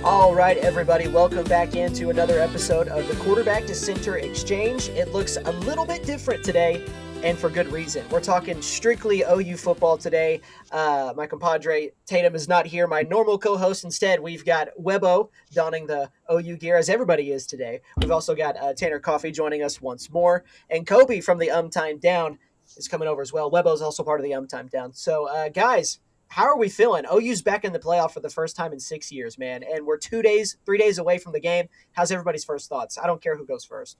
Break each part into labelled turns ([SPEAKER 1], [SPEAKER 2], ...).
[SPEAKER 1] All right, everybody, welcome back into another episode of the Quarterback to Center Exchange. It looks a little bit different today, and for good reason. We're talking strictly OU football today. My compadre Tatum is not here, my normal co-host. Instead, we've got Webbo donning the OU gear, as everybody is today. We've also got Tanner Coffee joining us once more, and Kobe from the Untimed Down is coming over as well. Webbo's also part of the Untimed Down. So, guys, how are we feeling? OU's back in the playoff for the first time in 6 years, man. And we're 3 days away from the game. How's everybody's first thoughts? I don't care who goes first.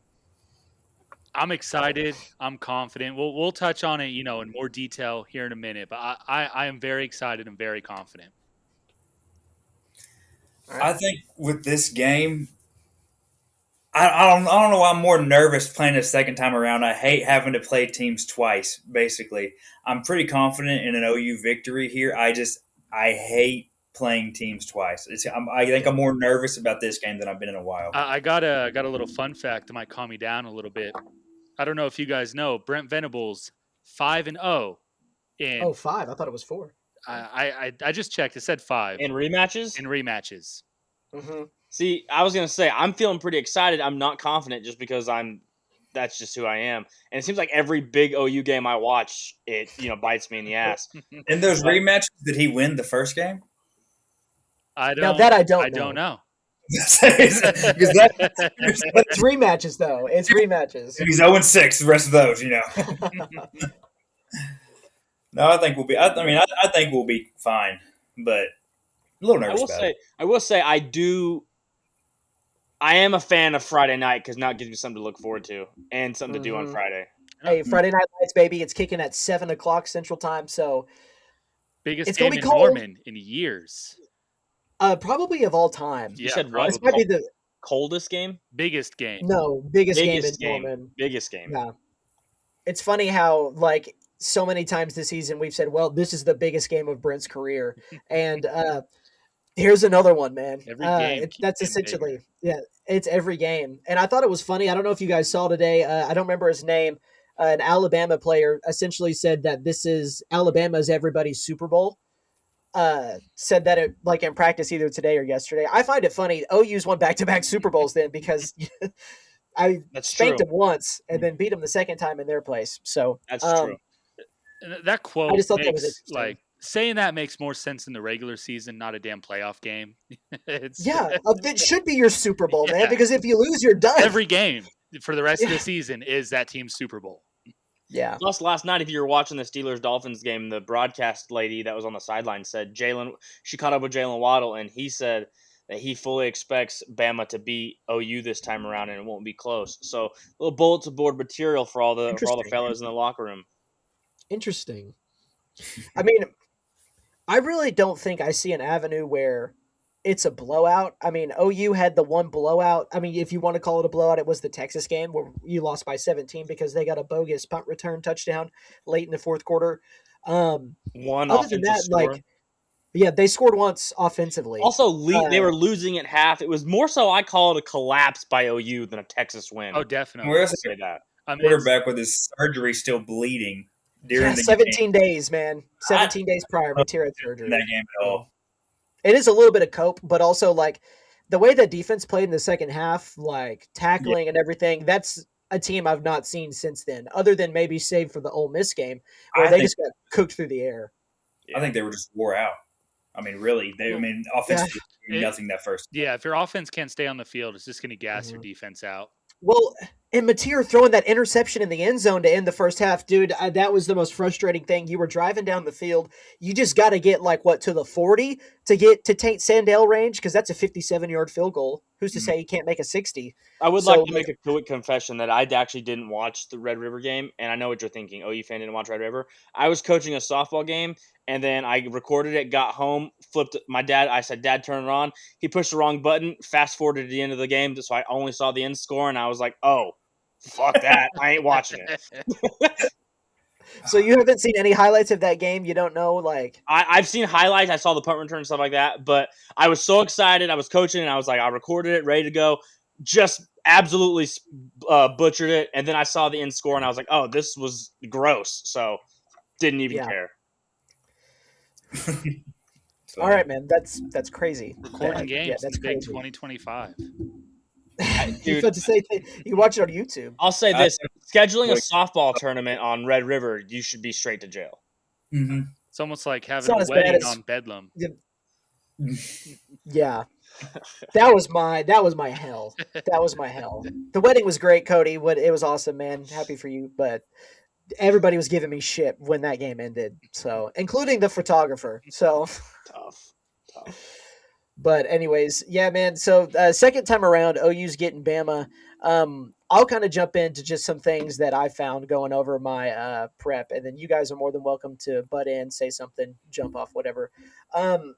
[SPEAKER 2] I'm excited. I'm confident. We'll touch on it, in more detail here in a minute. But I am very excited and very confident.
[SPEAKER 3] Right. I think with this game, I don't know why I'm more nervous playing a second time around. I hate having to play teams twice, basically. I'm pretty confident in an OU victory here. I hate playing teams twice. I think I'm more nervous about this game than I've been in a while.
[SPEAKER 2] I got a little fun fact that might calm me down a little bit. I don't know if you guys know, Brent Venables 5-0 in
[SPEAKER 1] 5. I thought it was 4.
[SPEAKER 2] I just checked. It said 5
[SPEAKER 4] in rematches.
[SPEAKER 1] Mm-hmm.
[SPEAKER 4] See, I was gonna say I'm feeling pretty excited. I'm not confident just because that's just who I am. And it seems like every big OU game I watch, it bites me in the ass.
[SPEAKER 3] In those rematches, did he win the first game?
[SPEAKER 1] I don't know.
[SPEAKER 3] Because
[SPEAKER 1] but it's rematches, though. It's rematches.
[SPEAKER 3] He's 0-6 the rest of those, No, I think we'll be. I think we'll be fine, but a little nervous about it.
[SPEAKER 4] I will say, I am a fan of Friday night because now it gives me something to look forward to and something to do on Friday.
[SPEAKER 1] Hey, Friday Night Lights, baby! It's kicking at 7:00 Central Time, so
[SPEAKER 2] biggest game in Norman in years.
[SPEAKER 1] Probably of all time.
[SPEAKER 4] You said what?
[SPEAKER 1] This might be the
[SPEAKER 4] coldest game?
[SPEAKER 2] Biggest game.
[SPEAKER 1] No, biggest game in Norman.
[SPEAKER 4] Biggest game.
[SPEAKER 1] Yeah. It's funny how, so many times this season we've said, well, this is the biggest game of Brent's career. And here's another one, man.
[SPEAKER 2] Every game.
[SPEAKER 1] That's essentially, it's every game. And I thought it was funny. I don't know if you guys saw today. I don't remember his name. An Alabama player essentially said that this is Alabama's everybody's Super Bowl. Said that it in practice either today or yesterday. I find it funny. OU's won back-to-back Super Bowls then because I spanked them once and then beat them the second time in their place. So
[SPEAKER 4] that's true.
[SPEAKER 2] And that quote
[SPEAKER 1] I just thought
[SPEAKER 2] makes,
[SPEAKER 1] that was
[SPEAKER 2] saying that makes more sense in the regular season, not a damn playoff game.
[SPEAKER 1] It should be your Super Bowl, man, because if you lose, you're done.
[SPEAKER 2] Every game for the rest of the season is that team's Super Bowl.
[SPEAKER 1] Yeah.
[SPEAKER 4] Plus, last night, if you were watching the Steelers-Dolphins game, the broadcast lady that was on the sideline said she caught up with Jalen Waddle, and he said that he fully expects Bama to beat OU this time around, and it won't be close. So, a little bulletin board material for all the fellas in the locker room.
[SPEAKER 1] Interesting. I mean, I really don't think I see an avenue where it's a blowout. I mean, OU had the one blowout. I mean, if you want to call it a blowout, it was the Texas game where you lost by 17 because they got a bogus punt return touchdown late in the fourth quarter.
[SPEAKER 4] One
[SPEAKER 1] other than that, they scored once offensively.
[SPEAKER 4] Also, they were losing at half. It was more so I call it a collapse by OU than a Texas win.
[SPEAKER 2] Oh, definitely.
[SPEAKER 3] We're say that. Quarterback with his surgery still bleeding during the
[SPEAKER 1] 17 days, man. 17 days prior, material surgery.
[SPEAKER 3] That game at all.
[SPEAKER 1] It is a little bit of cope, but also the way that defense played in the second half, tackling and everything, that's a team I've not seen since then, other than maybe save for the Ole Miss game where they just got cooked through the air.
[SPEAKER 3] I think they were just wore out. I mean, really, offensively, nothing that first.
[SPEAKER 2] Yeah, if your offense can't stay on the field, it's just going to gas your defense out.
[SPEAKER 1] Well, and Mateer throwing that interception in the end zone to end the first half, dude, that was the most frustrating thing. You were driving down the field. You just got to get to the 40 to get to Tate Sandell range because that's a 57-yard field goal. Who's to say he can't make a 60?
[SPEAKER 4] I would like to make a quick confession that I actually didn't watch the Red River game, and I know what you're thinking. OU fan didn't watch Red River. I was coaching a softball game, and then I recorded it, got home, flipped my dad. I said, "Dad, turn it on." He pushed the wrong button, fast-forwarded to the end of the game, so I only saw the end score, and I was like, oh, fuck that. I ain't watching it.
[SPEAKER 1] So you haven't seen any highlights of that game? You don't know,
[SPEAKER 4] I've seen highlights. I saw the punt return and stuff like that, but I was so excited. I was coaching, and I was like, I recorded it, ready to go. Just absolutely butchered it, and then I saw the end score, and I was like, oh, this was gross, so didn't even care.
[SPEAKER 3] So,
[SPEAKER 1] All right, man. That's crazy.
[SPEAKER 2] Recording games in
[SPEAKER 1] that's
[SPEAKER 2] the big
[SPEAKER 1] crazy.
[SPEAKER 2] 2025.
[SPEAKER 1] You
[SPEAKER 4] Dude,
[SPEAKER 1] about to say you can watch it on YouTube.
[SPEAKER 4] I'll say
[SPEAKER 3] I-
[SPEAKER 4] this: scheduling a softball tournament on Red River, you should be straight to jail.
[SPEAKER 3] Mhm.
[SPEAKER 2] It's almost like
[SPEAKER 1] It's
[SPEAKER 2] having
[SPEAKER 1] not
[SPEAKER 2] a
[SPEAKER 1] as bad
[SPEAKER 2] wedding
[SPEAKER 1] as
[SPEAKER 2] on Bedlam.
[SPEAKER 1] yeah. That was my hell. That was my hell. The wedding was great, Cody. It was awesome, man. Happy for you, but everybody was giving me shit when that game ended. So, including the photographer. So,
[SPEAKER 4] Tough.
[SPEAKER 1] but anyways, yeah, man. So second time around, OU's getting Bama. I'll kind of jump into just some things that I found going over my prep, and then you guys are more than welcome to butt in, say something, jump off, whatever.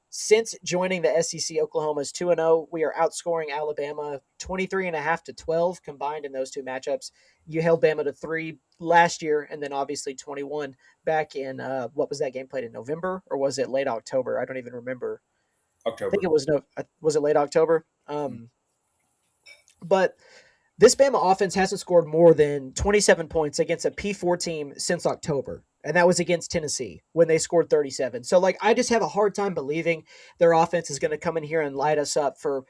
[SPEAKER 1] Since joining the SEC, Oklahoma's 2-0. We are outscoring Alabama 23.5 to 12 combined in those two matchups. You held Bama to 3 last year, and then obviously 21 back in what was that game played in November, or was it late October? I don't even remember. I
[SPEAKER 3] October.
[SPEAKER 1] think it was it late October? But this Bama offense hasn't scored more than 27 points against a P4 team since October. And that was against Tennessee when they scored 37. So, I just have a hard time believing their offense is going to come in here and light us up for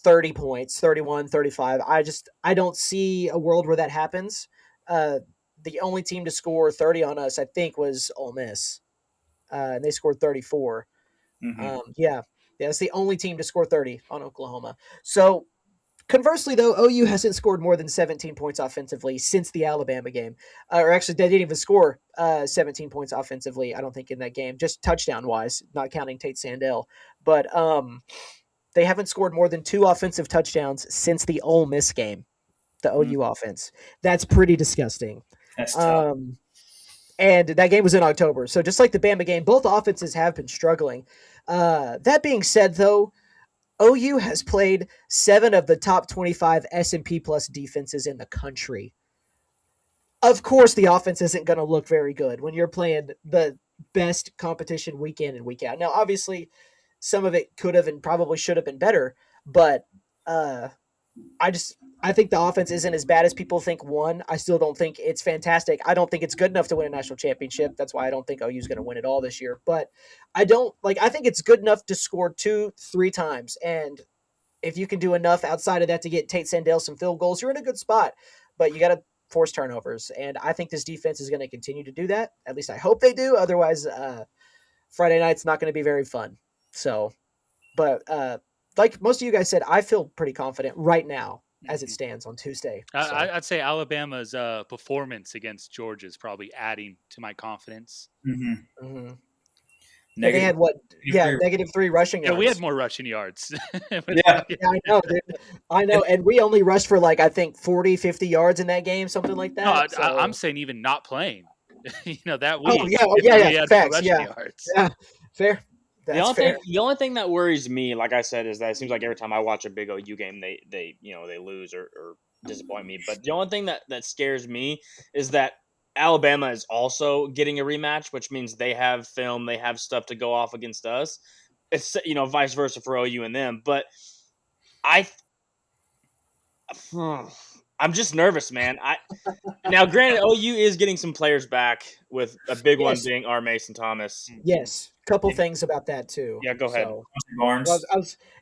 [SPEAKER 1] 30 points, 31, 35. I don't see a world where that happens. The only team to score 30 on us, I think, was Ole Miss. And they scored 34. Yeah, it's the only team to score 30 on Oklahoma. So, conversely, though, OU hasn't scored more than 17 points offensively since the Alabama game. Or actually, they didn't even score 17 points offensively, I don't think, in that game, just touchdown-wise, not counting Tate Sandell. But they haven't scored more than 2 offensive touchdowns since the Ole Miss game, the OU offense. That's pretty disgusting.
[SPEAKER 3] That's tough.
[SPEAKER 1] And that game was in October. So just like the Bama game, both offenses have been struggling. That being said, though, OU has played 7 of the top 25 S&P plus defenses in the country. Of course, the offense isn't going to look very good when you're playing the best competition week in and week out. Now, obviously, some of it could have and probably should have been better, but I think the offense isn't as bad as people think. I still don't think it's fantastic. I don't think it's good enough to win a national championship. That's why I don't think OU is going to win it all this year. But I think it's good enough to score 2-3 times. And if you can do enough outside of that to get Tate Sandell some field goals, you're in a good spot. But you got to force turnovers. And I think this defense is going to continue to do that. At least I hope they do. Otherwise, Friday night's not going to be very fun. So, but like most of you guys said, I feel pretty confident right now as it stands on Tuesday. So.
[SPEAKER 2] I'd say Alabama's performance against Georgia is probably adding to my confidence.
[SPEAKER 1] Mm-hmm. They had what? Yeah, -3 rushing yards.
[SPEAKER 2] Yeah, we had more rushing yards.
[SPEAKER 3] Yeah,
[SPEAKER 1] I know, dude. I know, and we only rushed for I think 40, 50 yards in that game, something like that.
[SPEAKER 2] No, I'm saying even not playing. That week.
[SPEAKER 1] Oh yeah,
[SPEAKER 2] we had
[SPEAKER 1] facts.
[SPEAKER 2] rushing yards.
[SPEAKER 1] Yeah, fair. That's fair.
[SPEAKER 4] The only thing that worries me, like I said, is that it seems like every time I watch a big OU game, they lose or disappoint me. But the only thing that scares me is that Alabama is also getting a rematch, which means they have film, they have stuff to go off against us. It's vice versa for OU and them. But I'm just nervous, man. Now, granted, OU is getting some players back, with a big one being our Mason Thomas.
[SPEAKER 1] Yes, couple things about that too.
[SPEAKER 4] Yeah, go ahead.
[SPEAKER 1] So,
[SPEAKER 3] Barnes.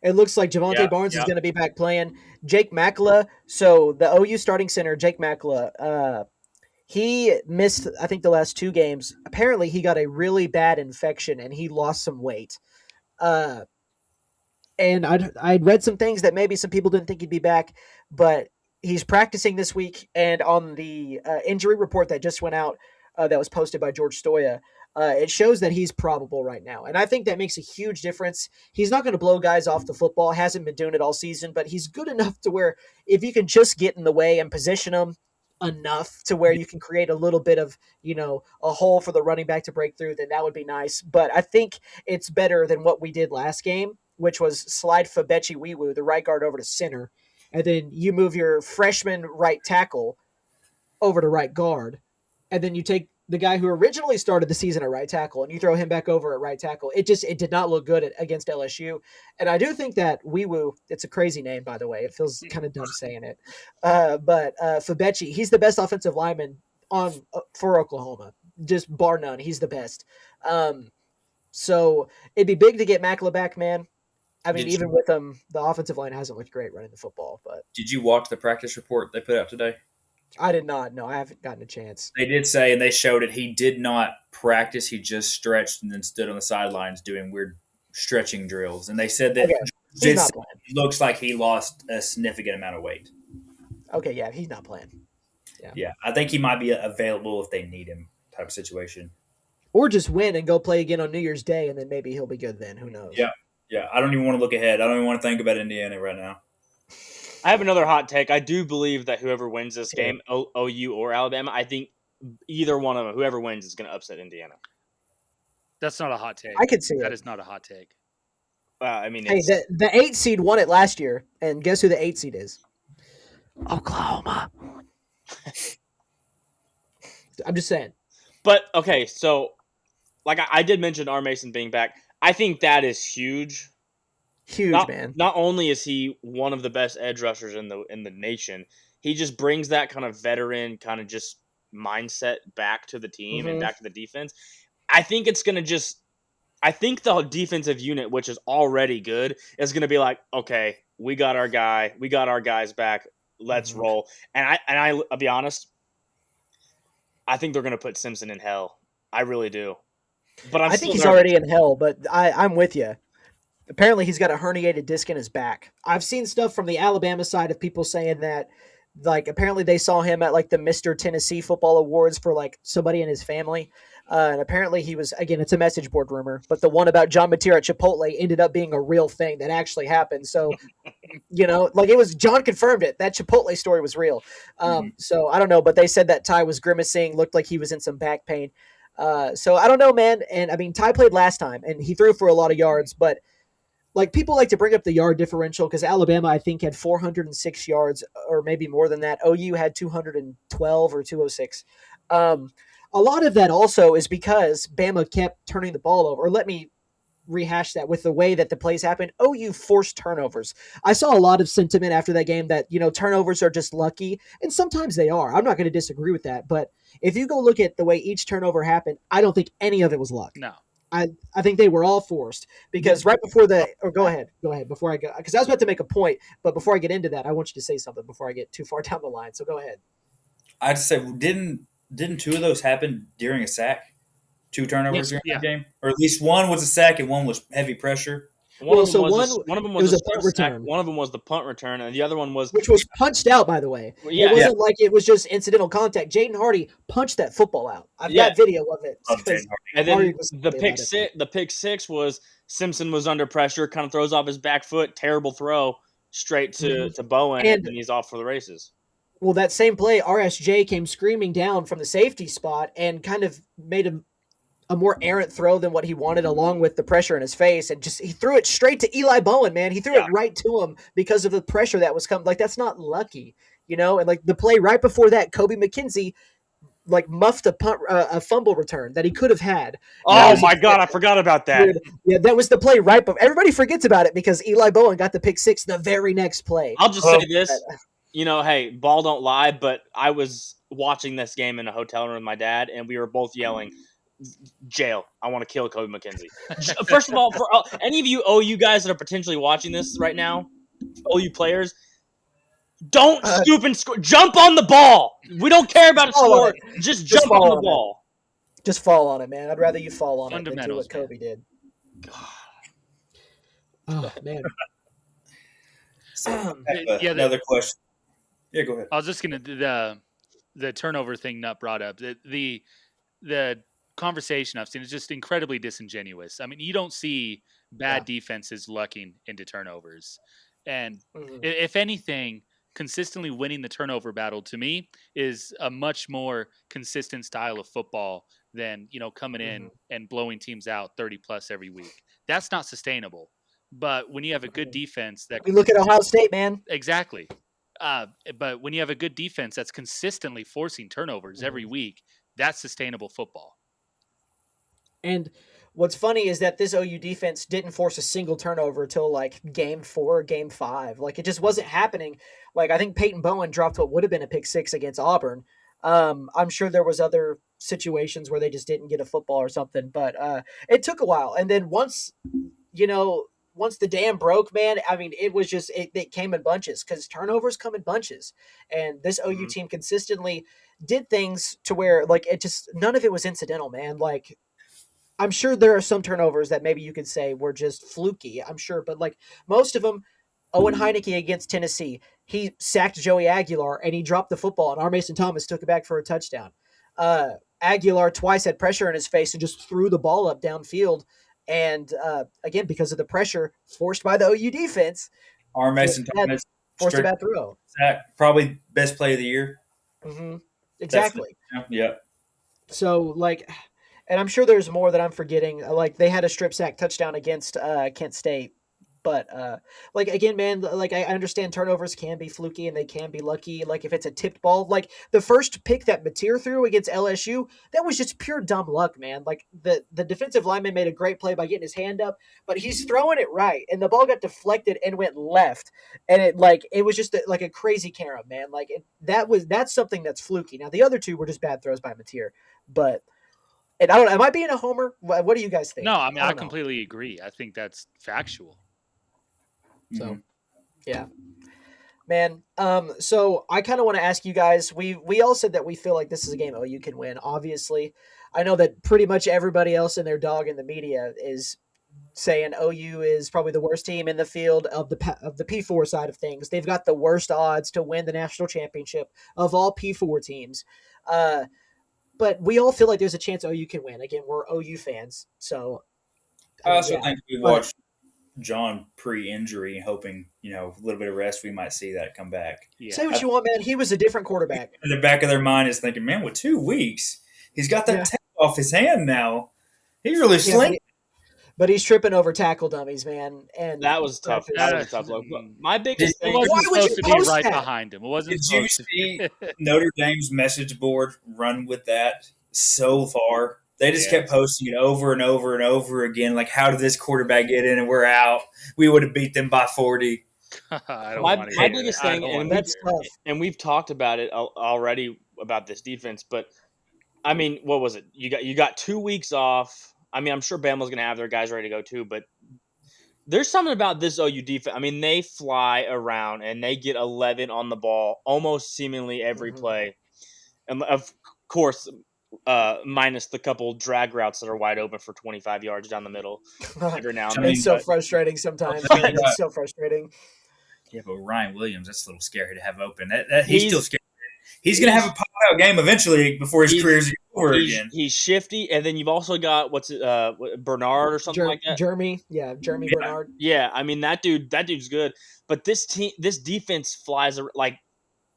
[SPEAKER 1] it looks like Javonte Barnes is going to be back playing. Jake Makla, so the OU starting center, Jake Makla, he missed, I think, the last 2 games. Apparently, he got a really bad infection and he lost some weight. And I'd read some things that maybe some people didn't think he'd be back, but he's practicing this week. And on the injury report that just went out, that was posted by George Stoya, it shows that he's probable right now. And I think that makes a huge difference. He's not going to blow guys off the football, hasn't been doing it all season, but he's good enough to where if you can just get in the way and position him enough to where you can create a little bit of, a hole for the running back to break through, then that would be nice. But I think it's better than what we did last game, which was slide Fabechi Wiwu, the right guard, over to center. And then you move your freshman right tackle over to right guard. And then you take the guy who originally started the season at right tackle and you throw him back over at right tackle. It did not look good against LSU. And I do think that Wiwu, it's a crazy name, by the way. It feels kind of dumb saying it. But Fabechi, he's the best offensive lineman for Oklahoma, just bar none. He's the best. So it'd be big to get Makla back, man. I mean,
[SPEAKER 3] Did
[SPEAKER 1] even
[SPEAKER 3] you,
[SPEAKER 1] with him, the offensive line hasn't looked great running the football, but
[SPEAKER 3] did you watch the practice report they put out today?
[SPEAKER 1] I did not. No, I haven't gotten a chance.
[SPEAKER 3] They did say, and they showed it, he did not practice. He just stretched and then stood on the sidelines doing weird stretching drills. And they said that
[SPEAKER 1] Okay, he's
[SPEAKER 3] it
[SPEAKER 1] not playing.
[SPEAKER 3] looks like he lost a significant amount of weight.
[SPEAKER 1] Okay, yeah, he's not playing.
[SPEAKER 3] Yeah, I think he might be available if they need him type of situation.
[SPEAKER 1] Or just win and go play again on New Year's Day, and then maybe he'll be good then. Who knows?
[SPEAKER 3] Yeah. I don't even want to look ahead. I don't even want to think about Indiana right now.
[SPEAKER 4] I have another hot take. I do believe that whoever wins this
[SPEAKER 1] Yeah.
[SPEAKER 4] game, OU or Alabama, I think either one of them, whoever wins, is going to upset Indiana.
[SPEAKER 2] That's not a hot take.
[SPEAKER 1] I could see
[SPEAKER 2] That
[SPEAKER 1] it.
[SPEAKER 2] is not a hot take.
[SPEAKER 4] I mean,
[SPEAKER 1] Hey,
[SPEAKER 4] it's,
[SPEAKER 1] the 8 seed won it last year, and guess who the 8 seed is? Oklahoma. I'm just saying.
[SPEAKER 4] but okay. So, like I did mention R. Mason being back. I think that is huge.
[SPEAKER 1] Huge, man.
[SPEAKER 4] Not only is he one of the best edge rushers in the nation, he just brings that kind of veteran kind of just mindset back to the team and
[SPEAKER 1] Mhm.
[SPEAKER 4] back to the defense. I think it's going to just I think the defensive unit, which is already good, is going to be like, okay, we got our guy, we got our guys back, let's
[SPEAKER 1] Mhm.
[SPEAKER 4] roll. And I'll be honest, I think they're going to put Simpson in hell. I really do. But
[SPEAKER 1] I think he's already in hell, but I'm with you. Apparently, he's got a herniated disc in his back. I've seen stuff from the Alabama side of people saying that, like, apparently they saw him at like the Mr. Tennessee Football Awards for like somebody in his family. And apparently he was, again, it's a message board rumor, but the one about John Mateer at Chipotle ended up being a real thing that actually happened. So, like it was, John confirmed it. That Chipotle story was real. So I don't know, but they said that Ty was grimacing, looked like he was in some back pain. So I don't know, man. And I mean, Ty played last time and he threw for a lot of yards, but like people like to bring up the yard differential because Alabama, I think, had 406 yards or maybe more than that. OU had 212 or 206. A lot of that also is because Bama kept turning the ball over. Or let me rehash that with the way that the plays happened. OU forced turnovers. I saw a lot of sentiment after that game that, turnovers are just lucky, and sometimes they are. I'm not going to disagree with that, but if you go look at the way each turnover happened, I don't think any of it was luck.
[SPEAKER 2] No.
[SPEAKER 1] I think they were all forced because right before go ahead before I go, because I was about to make a point, but before I get into that, I want you to say something before I get too far down the line. So go ahead.
[SPEAKER 3] I'd say didn't two of those happen during a sack? 2 turnovers during the game, or at least one was a sack and one was heavy pressure.
[SPEAKER 4] One of them was
[SPEAKER 1] a punt return.
[SPEAKER 4] One of them was the punt return, and the other one was
[SPEAKER 1] which was punched out. By the way, it wasn't like it was just incidental contact. Jaden Hardy punched that football out. I've got video of it.
[SPEAKER 4] And then the pick six was Simpson was under pressure, kind of throws off his back foot, terrible throw straight to Bowen, and then he's off for the races.
[SPEAKER 1] Well, that same play, RSJ came screaming down from the safety spot and kind of made a more errant throw than what he wanted, along with the pressure in his face, and he threw it straight to Eli Bowen, man. He threw it right to him because of the pressure that was coming. Like, that's not lucky, and like the play right before that, Kobe McKenzie like muffed a fumble return that he could have had.
[SPEAKER 4] Oh my God, I forgot about that.
[SPEAKER 1] Dude, yeah, that was the play right before. Everybody forgets about it because Eli Bowen got the pick six the very next play.
[SPEAKER 4] I'll just say this, hey, ball don't lie, but I was watching this game in a hotel room with my dad, and we were both yelling, jail. I want to kill Kobe McKenzie. First of all, for any of you OU guys that are potentially watching this right now, OU players, don't stoop and score. Jump on the ball. We don't care about a score. Just jump on the ball.
[SPEAKER 1] Just fall on it, man. I'd rather you fall on it than do what Kobe did. Oh, man.
[SPEAKER 3] Another question. Yeah, go ahead.
[SPEAKER 2] I was just going to the turnover thing Nutt brought up. The conversation I've seen is just incredibly disingenuous. I mean, you don't see bad defenses lucking into turnovers. And if anything, consistently winning the turnover battle to me is a much more consistent style of football than, coming in and blowing teams out 30 plus every week. That's not sustainable. But when you have a good defense that
[SPEAKER 1] we look at Ohio State, man.
[SPEAKER 2] Exactly. But when you have a good defense that's consistently forcing turnovers every week, that's sustainable football.
[SPEAKER 1] And what's funny is that this OU defense didn't force a single turnover till like game 4, game 5. Like it just wasn't happening. Like I think Peyton Bowen dropped what would have been a pick six against Auburn. I'm sure there was other situations where they just didn't get a football or something. But it took a while, and then once once the dam broke, man, I mean, it was just it came in bunches because turnovers come in bunches, and this OU team consistently did things to where like it just none of it was incidental, man. Like I'm sure there are some turnovers that maybe you could say were just fluky. I'm sure, but like most of them, Owen Heineke against Tennessee, he sacked Joey Aguilar and he dropped the football, and R. Mason Thomas took it back for a touchdown. Aguilar twice had pressure in his face and just threw the ball up downfield. And again, because of the pressure forced by the OU defense,
[SPEAKER 3] R. Mason Thomas
[SPEAKER 1] forced a bad throw.
[SPEAKER 3] Probably best play of the year.
[SPEAKER 1] Mm-hmm. Exactly.
[SPEAKER 3] Yeah.
[SPEAKER 1] So like, and I'm sure there's more that I'm forgetting. Like they had a strip sack touchdown against Kent State. But like again, man, like I understand turnovers can be fluky and they can be lucky. Like if it's a tipped ball, like the first pick that Mateer threw against LSU, that was just pure dumb luck, man. Like the defensive lineman made a great play by getting his hand up, but he's throwing it right, and the ball got deflected and went left, and it was just like a crazy carom, man. Like that's something that's fluky. Now the other two were just bad throws by Mateer, but. And I don't know. Am I being a homer? What do you guys think?
[SPEAKER 2] No, I mean I completely agree. I think that's factual.
[SPEAKER 1] So, yeah, man. So I kind of want to ask you guys. We all said that we feel like this is a game OU can win. Obviously, I know that pretty much everybody else in their dog in the media is saying OU is probably the worst team in the field of the P4 side of things. They've got the worst odds to win the national championship of all P4 teams. But we all feel like there's a chance OU can win. Again, we're OU fans, so
[SPEAKER 3] I also think we watched John pre-injury, hoping a little bit of rest, we might see that come back.
[SPEAKER 1] Yeah. Say what you want, man. He was a different quarterback.
[SPEAKER 3] In the back of their mind is thinking, man, with 2 weeks, he's got that tape off his hand now. He's really slinging.
[SPEAKER 1] But he's tripping over tackle dummies, man. And
[SPEAKER 4] that was tough. That was a tough look. My biggest thing
[SPEAKER 2] wasn't supposed to be right behind him. It wasn't.
[SPEAKER 3] Did you see Notre Dame's message board run with that so far? They just kept posting it over and over and over again. Like, how did this quarterback get in and we're out? We would have beat them by 40.
[SPEAKER 4] My biggest thing, and we've talked about it already about this defense, but I mean, what was it? You got 2 weeks off. I mean, I'm sure Bama's going to have their guys ready to go too, but there's something about this OU defense. I mean, they fly around and they get 11 on the ball almost seemingly every play. And of course, minus the couple drag routes that are wide open for 25 yards down the middle every now and then.
[SPEAKER 1] It's so frustrating sometimes. It's so frustrating.
[SPEAKER 3] Yeah, but Ryan Williams, that's a little scary to have open. He's still scary. He's going to have a pop-out game eventually before his career's over again.
[SPEAKER 4] He's shifty, and then you've also got Bernard or something like that.
[SPEAKER 1] Jeremy Bernard.
[SPEAKER 4] Yeah, I mean that dude's good. But this defense flies like,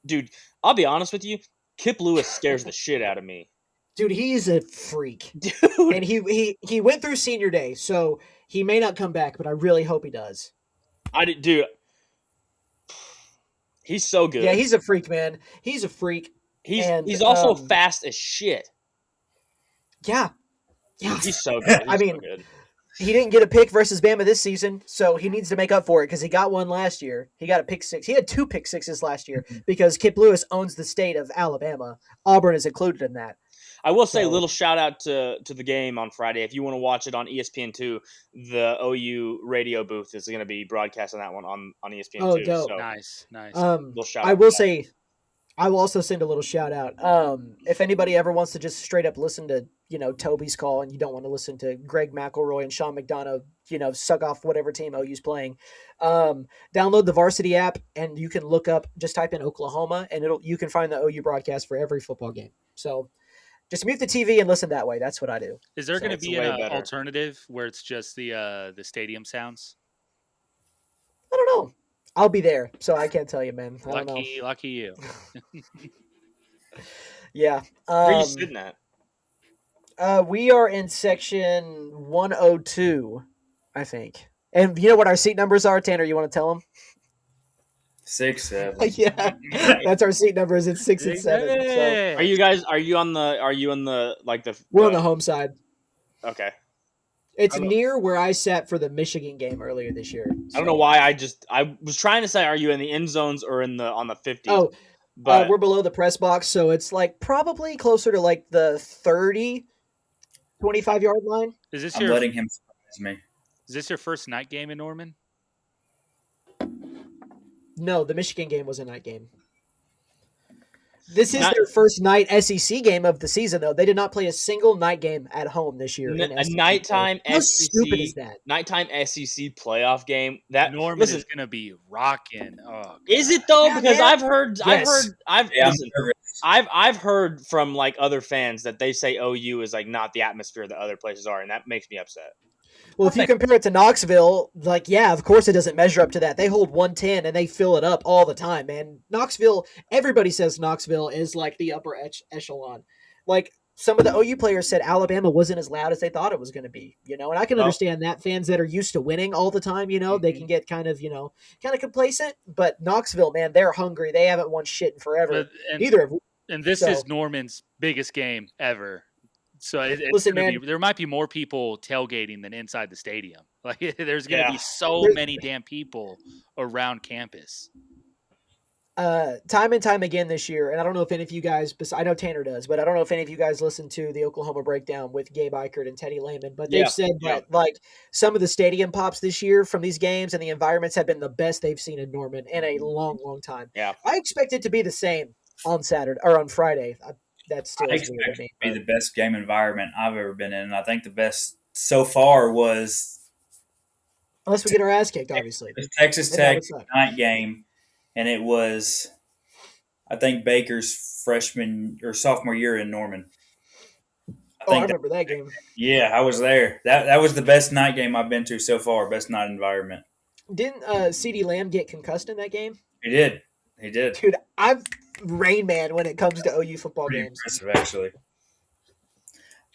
[SPEAKER 4] dude. I'll be honest with you, Kip Lewis scares the shit out of me.
[SPEAKER 1] Dude, he's a freak, dude. And he went through senior day, so he may not come back, but I really hope he does.
[SPEAKER 4] Dude. He's so good.
[SPEAKER 1] Yeah, he's a freak, man. He's a freak.
[SPEAKER 4] He's also fast as shit.
[SPEAKER 1] Yeah.
[SPEAKER 4] He's so good.
[SPEAKER 1] I mean, he didn't get a pick versus Bama this season, so he needs to make up for it because he got one last year. He got a pick six. He had 2 pick sixes last year because Kip Lewis owns the state of Alabama. Auburn is included in that.
[SPEAKER 4] I will say a little shout out to the game on Friday. If you want to watch it on ESPN2, the OU radio booth is going to be broadcasting that one on ESPN2.
[SPEAKER 1] Oh, dope.
[SPEAKER 4] So,
[SPEAKER 2] nice.
[SPEAKER 1] I will say, I will also send a little shout out. If anybody ever wants to just straight up listen to, Toby's call and you don't want to listen to Greg McElroy and Sean McDonough, suck off whatever team OU's playing, download the Varsity app and you can look up, just type in Oklahoma and you can find the OU broadcast for every football game. So just mute the TV and listen that way. That's what I do.
[SPEAKER 2] Is there going to be an alternative where it's just the stadium sounds?
[SPEAKER 1] I don't know. I'll be there, so I can't tell you, man. I don't know.
[SPEAKER 2] Lucky you.
[SPEAKER 1] Yeah.
[SPEAKER 4] Where are you sitting at?
[SPEAKER 1] We are in section 102, I think. And you know what our seat numbers are, Tanner? You want to tell them?
[SPEAKER 3] 6, 7.
[SPEAKER 1] Yeah, that's our seat numbers. It's 6 and 7. So.
[SPEAKER 4] Are you on the like the?
[SPEAKER 1] We're on the home side.
[SPEAKER 4] Okay.
[SPEAKER 1] It's near where I sat for the Michigan game earlier this year.
[SPEAKER 4] So. I don't know why I was trying to say, are you in the end zones or on the 50?
[SPEAKER 1] Oh,
[SPEAKER 4] But
[SPEAKER 1] We're below the press box, so it's like probably closer to like the 30, 25-yard line.
[SPEAKER 2] Is this
[SPEAKER 3] I'm
[SPEAKER 2] your
[SPEAKER 3] letting him surprise me.
[SPEAKER 2] is this your first night game in Norman?
[SPEAKER 1] No, the Michigan game was a night game. This is
[SPEAKER 4] not
[SPEAKER 1] their first night SEC game of the season, though. They did not play a single night game at home this year in
[SPEAKER 4] a
[SPEAKER 1] SEC play.
[SPEAKER 4] nighttime
[SPEAKER 1] How stupid is
[SPEAKER 4] SEC
[SPEAKER 1] that?
[SPEAKER 4] playoff game. That
[SPEAKER 2] Norman
[SPEAKER 4] listen,
[SPEAKER 2] is gonna be rocking. Oh
[SPEAKER 4] is
[SPEAKER 2] god.
[SPEAKER 4] it though?
[SPEAKER 1] Yeah,
[SPEAKER 4] Because
[SPEAKER 1] man. Yes.
[SPEAKER 4] I've
[SPEAKER 3] Yeah, I'm
[SPEAKER 4] listen.
[SPEAKER 3] nervous.
[SPEAKER 4] I've heard from like other fans that they say OU is like not the atmosphere that other places are, and that makes me upset.
[SPEAKER 1] Well, if you compare it to Knoxville, like, yeah, of course it doesn't measure up to that. They hold 110 and they fill it up all the time, man. Knoxville, everybody says Knoxville is like the upper echelon. Like, some of the OU players said Alabama wasn't as loud as they thought it was going to be, and I can
[SPEAKER 4] Well,
[SPEAKER 1] understand that. Fans that are used to winning all the time, they can get kind of, kind of complacent. But Knoxville, man, they're hungry. They haven't won shit in forever.
[SPEAKER 2] But and
[SPEAKER 1] Neither have we.
[SPEAKER 2] and this
[SPEAKER 1] So,
[SPEAKER 2] is Norman's biggest game ever. So it's
[SPEAKER 1] listen,
[SPEAKER 2] gonna be.
[SPEAKER 1] man,
[SPEAKER 2] There might be more people tailgating than inside the stadium. Like there's gonna
[SPEAKER 4] yeah,
[SPEAKER 2] be so
[SPEAKER 1] there's
[SPEAKER 2] many damn people around campus.
[SPEAKER 1] time and time again this year, and I don't know if any of you guys, I know Tanner does, but I don't know if any of you guys listen to the Oklahoma Breakdown with Gabe Eichert and Teddy Lehman, but they've
[SPEAKER 4] yeah,
[SPEAKER 1] said
[SPEAKER 4] yeah.
[SPEAKER 1] that like some of the stadium pops this year from these games and the environments have been the best they've seen in Norman in a long, long time.
[SPEAKER 4] Yeah.
[SPEAKER 1] I expect it to be the same on Saturday or on Friday. That still
[SPEAKER 3] I
[SPEAKER 1] is weird
[SPEAKER 3] expect
[SPEAKER 1] to
[SPEAKER 3] it
[SPEAKER 1] me.
[SPEAKER 3] to be the best game environment I've ever been in. And I think the best so far was
[SPEAKER 1] Unless we get our ass kicked, obviously.
[SPEAKER 3] the Texas
[SPEAKER 1] And that
[SPEAKER 3] Tech
[SPEAKER 1] would suck.
[SPEAKER 3] night game, and it was, I think, Baker's freshman or sophomore year in Norman. I
[SPEAKER 1] Oh, I
[SPEAKER 3] think,
[SPEAKER 1] remember that game.
[SPEAKER 3] yeah, I was there. That was the best night game I've been to so far. Best night environment.
[SPEAKER 1] Didn't CD Lamb get concussed in that game?
[SPEAKER 3] He did. He did.
[SPEAKER 1] Dude, I'm Rain Man when it comes to OU football
[SPEAKER 3] Pretty
[SPEAKER 1] games.
[SPEAKER 3] impressive, actually.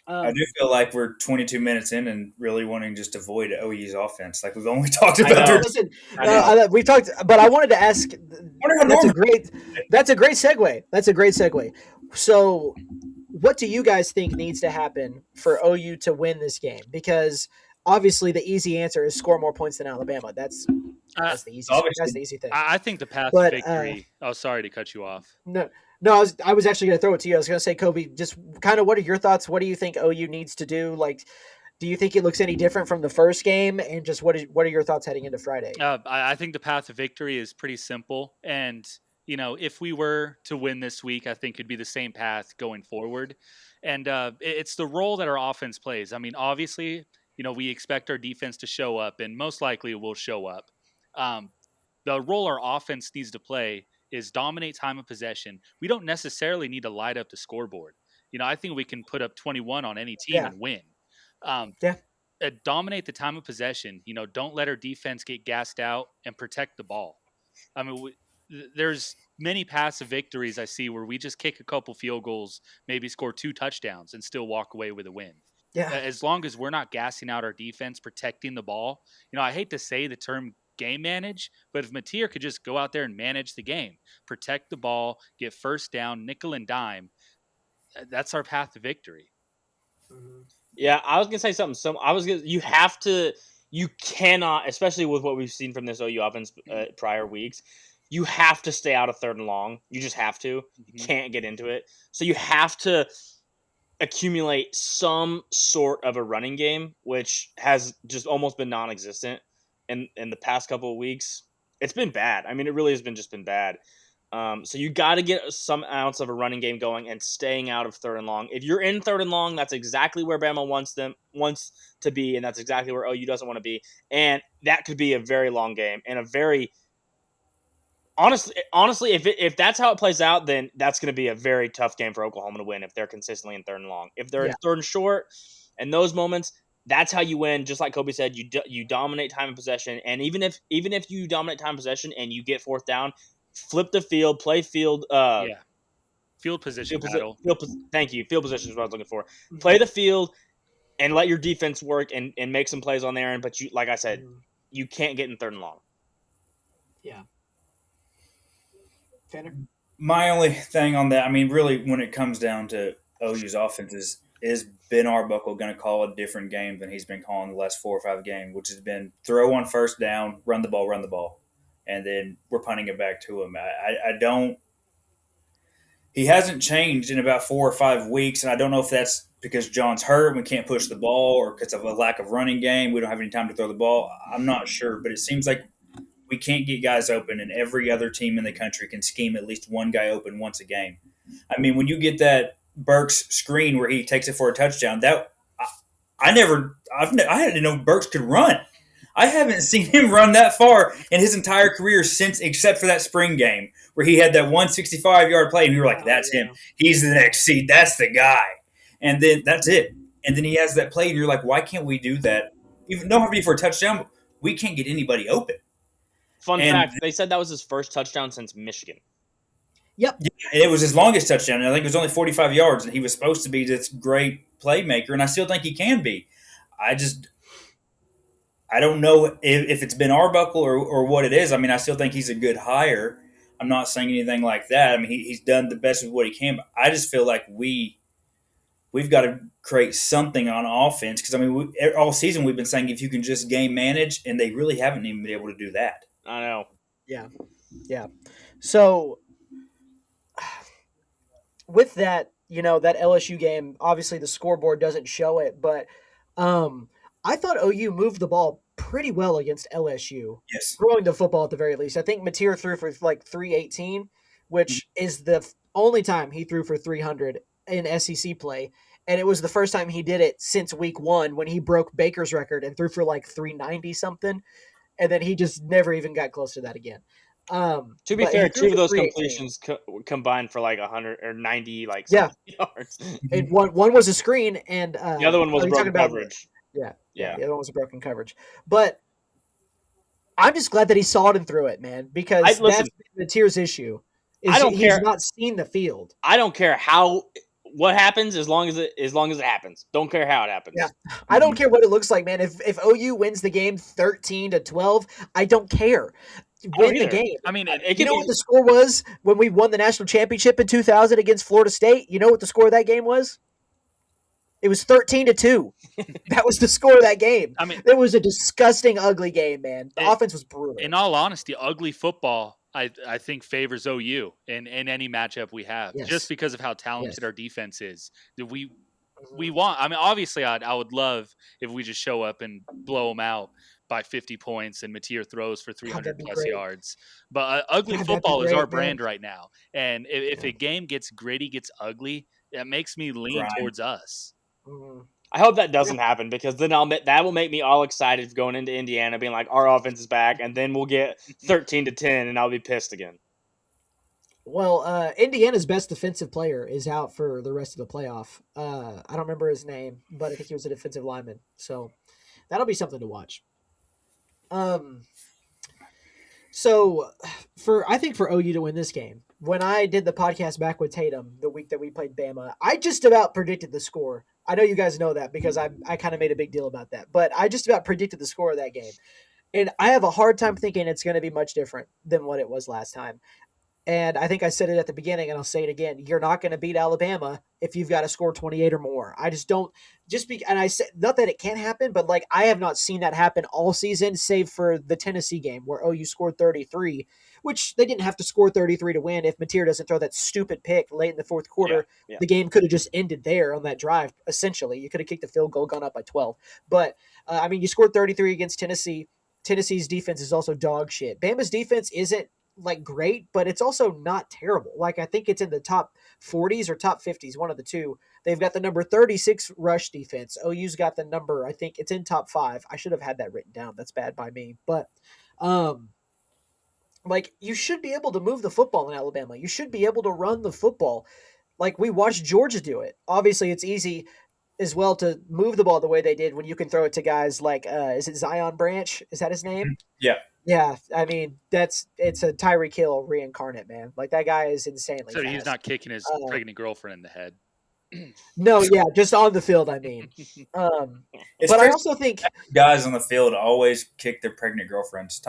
[SPEAKER 3] I do feel like we're 22 minutes in and really wanting just to avoid OU's offense. Like we've only talked
[SPEAKER 4] I
[SPEAKER 3] about
[SPEAKER 4] know.
[SPEAKER 3] their.
[SPEAKER 1] Listen,
[SPEAKER 4] I know.
[SPEAKER 1] we've talked, but I wanted to ask.
[SPEAKER 3] Wonder how
[SPEAKER 1] That's a
[SPEAKER 3] Norman-
[SPEAKER 1] great. That's a great segue. That's a great segue. So, what do you guys think needs to happen for OU to win this game? Because obviously, the easy answer is score more points than Alabama. That's the easy.
[SPEAKER 3] obviously.
[SPEAKER 1] That's the easy thing.
[SPEAKER 2] I think the path
[SPEAKER 1] But,
[SPEAKER 2] to victory. Sorry to cut you off.
[SPEAKER 1] No, I was actually going to throw it to you. I was going to say, Kobe, just kind of what are your thoughts? What do you think OU needs to do? Like, do you think it looks any different from the first game? And just what are your thoughts heading into Friday?
[SPEAKER 2] I think the path to victory is pretty simple. And, if we were to win this week, I think it'd be the same path going forward. And it's the role that our offense plays. I mean, obviously, we expect our defense to show up, and most likely it will show up. The role our offense needs to play is dominate time of possession. We don't necessarily need to light up the scoreboard. I think we can put up 21 on any team and win.
[SPEAKER 1] Yeah.
[SPEAKER 2] Dominate the time of possession. Don't let our defense get gassed out and protect the ball. I mean, there's many passive victories I see where we just kick a couple field goals, maybe score 2 touchdowns, and still walk away with a win.
[SPEAKER 1] Yeah.
[SPEAKER 2] As long as we're not gassing out our defense, protecting the ball. I hate to say the term game manage, but if Mateer could just go out there and manage the game, protect the ball, get first down, nickel and dime, that's our path to victory.
[SPEAKER 1] Mm-hmm.
[SPEAKER 4] Yeah, I was gonna say something. You cannot, especially with what we've seen from this OU offense prior weeks, you have to stay out of 3rd and long. You just have to. You can't get into it. So you have to accumulate some sort of a running game, which has just almost been non-existent in the past couple of weeks. It's been bad. I mean, it really has been bad. So you got to get some ounce of a running game going and staying out of 3rd and long. If you're in 3rd and long, that's exactly where Bama wants to be, and that's exactly where OU doesn't want to be. And that could be a very long game and a very honestly, if that's how it plays out, then that's going to be a very tough game for Oklahoma to win if they're consistently in 3rd and long. If they're in 3rd and short, and those moments, that's how you win. Just like Kobe said, you dominate time of possession, and even if you dominate time of possession and you get 4th down, flip the field, play field.
[SPEAKER 2] Field position battle.
[SPEAKER 4] Thank you. Field position is what I was looking for. Play the field and let your defense work and make some plays on there. But like I said, you can't get in 3rd and long.
[SPEAKER 1] Yeah. Tanner?
[SPEAKER 3] My only thing on that, I mean, really, when it comes down to OU's offense, is Ben Arbuckle going to call a different game than he's been calling the last 4 or 5 games, which has been throw on 1st down, run the ball, and then we're punting it back to him. I don't he hasn't changed in about 4 or 5 weeks, and I don't know if that's because John's hurt and we can't push the ball, or because of a lack of running game. We don't have any time to throw the ball. I'm not sure, but it seems like we can't get guys open, and every other team in the country can scheme at least one guy open once a game. I mean, when you get that Burks screen where he takes it for a touchdown, I didn't know Burks could run. I haven't seen him run that far in his entire career except for that spring game where he had that 165-yard play, and we were like, "That's him. He's the next seed. That's the guy." And then that's it. And then he has that play, and you're like, "Why can't we do that? Even don't have to be for a touchdown. We can't get anybody open."
[SPEAKER 4] Fun fact: they said that was his first touchdown since Michigan.
[SPEAKER 1] Yep.
[SPEAKER 3] Yeah, and it was his longest touchdown. And I think it was only 45 yards, and he was supposed to be this great playmaker, and I still think he can be. I don't know if it's Ben Arbuckle or what it is. I mean, I still think he's a good hire. I'm not saying anything like that. I mean, he's done the best with what he can. But I just feel like we've got to create something on offense because, I mean, all season we've been saying if you can just game manage, and they really haven't even been able to do that.
[SPEAKER 4] I know.
[SPEAKER 1] Yeah. So with that, that LSU game, obviously the scoreboard doesn't show it, but I thought OU moved the ball pretty well against LSU.
[SPEAKER 3] Yes.
[SPEAKER 1] Throwing the football at the very least. I think Mateer threw for like 318, which is the only time he threw for 300 in SEC play. And it was the first time he did it since week 1 when he broke Baker's record and threw for like 390 something. And then he just never even got close to that again.
[SPEAKER 4] To be fair, 2 of those completions combined for like 100 or 90 yards.
[SPEAKER 1] And one was a screen, and
[SPEAKER 4] the other one was broken coverage.
[SPEAKER 1] Yeah. The other one was a broken coverage. But I'm just glad that he saw it and threw it, man, because that's Mateer's issue. He's not seen the field.
[SPEAKER 4] I don't care what happens as long as it happens. Don't care how it happens.
[SPEAKER 1] Yeah. I don't care what it looks like, man. If OU wins the game 13-12, I don't care. Win the game.
[SPEAKER 2] I mean,
[SPEAKER 1] you know what the score was when we won the national championship in 2000 against Florida State? You know what the score of that game was? It was 13-2. That was the score of that game. I mean, it was a disgusting, ugly game, man. The offense was brutal.
[SPEAKER 2] In all honesty, ugly football, I think favors OU in any matchup we have, just because of how talented our defense is. We want. I mean, obviously, I would love if we just show up and blow them out by 50 points and Mateer throws for 300 plus yards. But ugly football is our brand right now. And if a game gets gritty, gets ugly, that makes me lean towards us.
[SPEAKER 4] I hope that doesn't happen because then that will make me all excited going into Indiana, being like, our offense is back, and then we'll get 13-10, and I'll be pissed again.
[SPEAKER 1] Well, Indiana's best defensive player is out for the rest of the playoff. I don't remember his name, but I think he was a defensive lineman. So that'll be something to watch. So I think for OU to win this game, when I did the podcast back with Tatum the week that we played Bama, I just about predicted the score. I know you guys know that because I kind of made a big deal about that, but I just about predicted the score of that game. And I have a hard time thinking it's going to be much different than what it was last time. And I think I said it at the beginning, and I'll say it again. You're not going to beat Alabama if you've got to score 28 or more. I just don't. And I said, not that it can't happen, but like I have not seen that happen all season, save for the Tennessee game where OU scored 33, which they didn't have to score 33 to win. If Mateer doesn't throw that stupid pick late in the fourth quarter, the game could have just ended there on that drive. Essentially, you could have kicked the field goal, gone up by 12. But I mean, you scored 33 against Tennessee. Tennessee's defense is also dog shit. Bama's defense isn't like great, but it's also not terrible. Like I think it's in the top 40s or top 50s, one of the two. They've got the number 36 rush defense. OU's got the number, I think it's in top 5. I should have had that written down. That's bad by me. But like you should be able to move the football in Alabama. You should be able to run the football. Like we watched Georgia do it. Obviously it's easy as well to move the ball the way they did when you can throw it to guys like is it Zion Branch? Is that his name?
[SPEAKER 3] Yeah.
[SPEAKER 1] Yeah, I mean it's a Tyreek Hill reincarnate, man. Like that guy is insanely
[SPEAKER 2] So
[SPEAKER 1] fast.
[SPEAKER 2] he's not kicking his pregnant girlfriend in the head.
[SPEAKER 1] No, yeah, just on the field. I mean, but I also think
[SPEAKER 3] guys on the field always kick their pregnant girlfriends.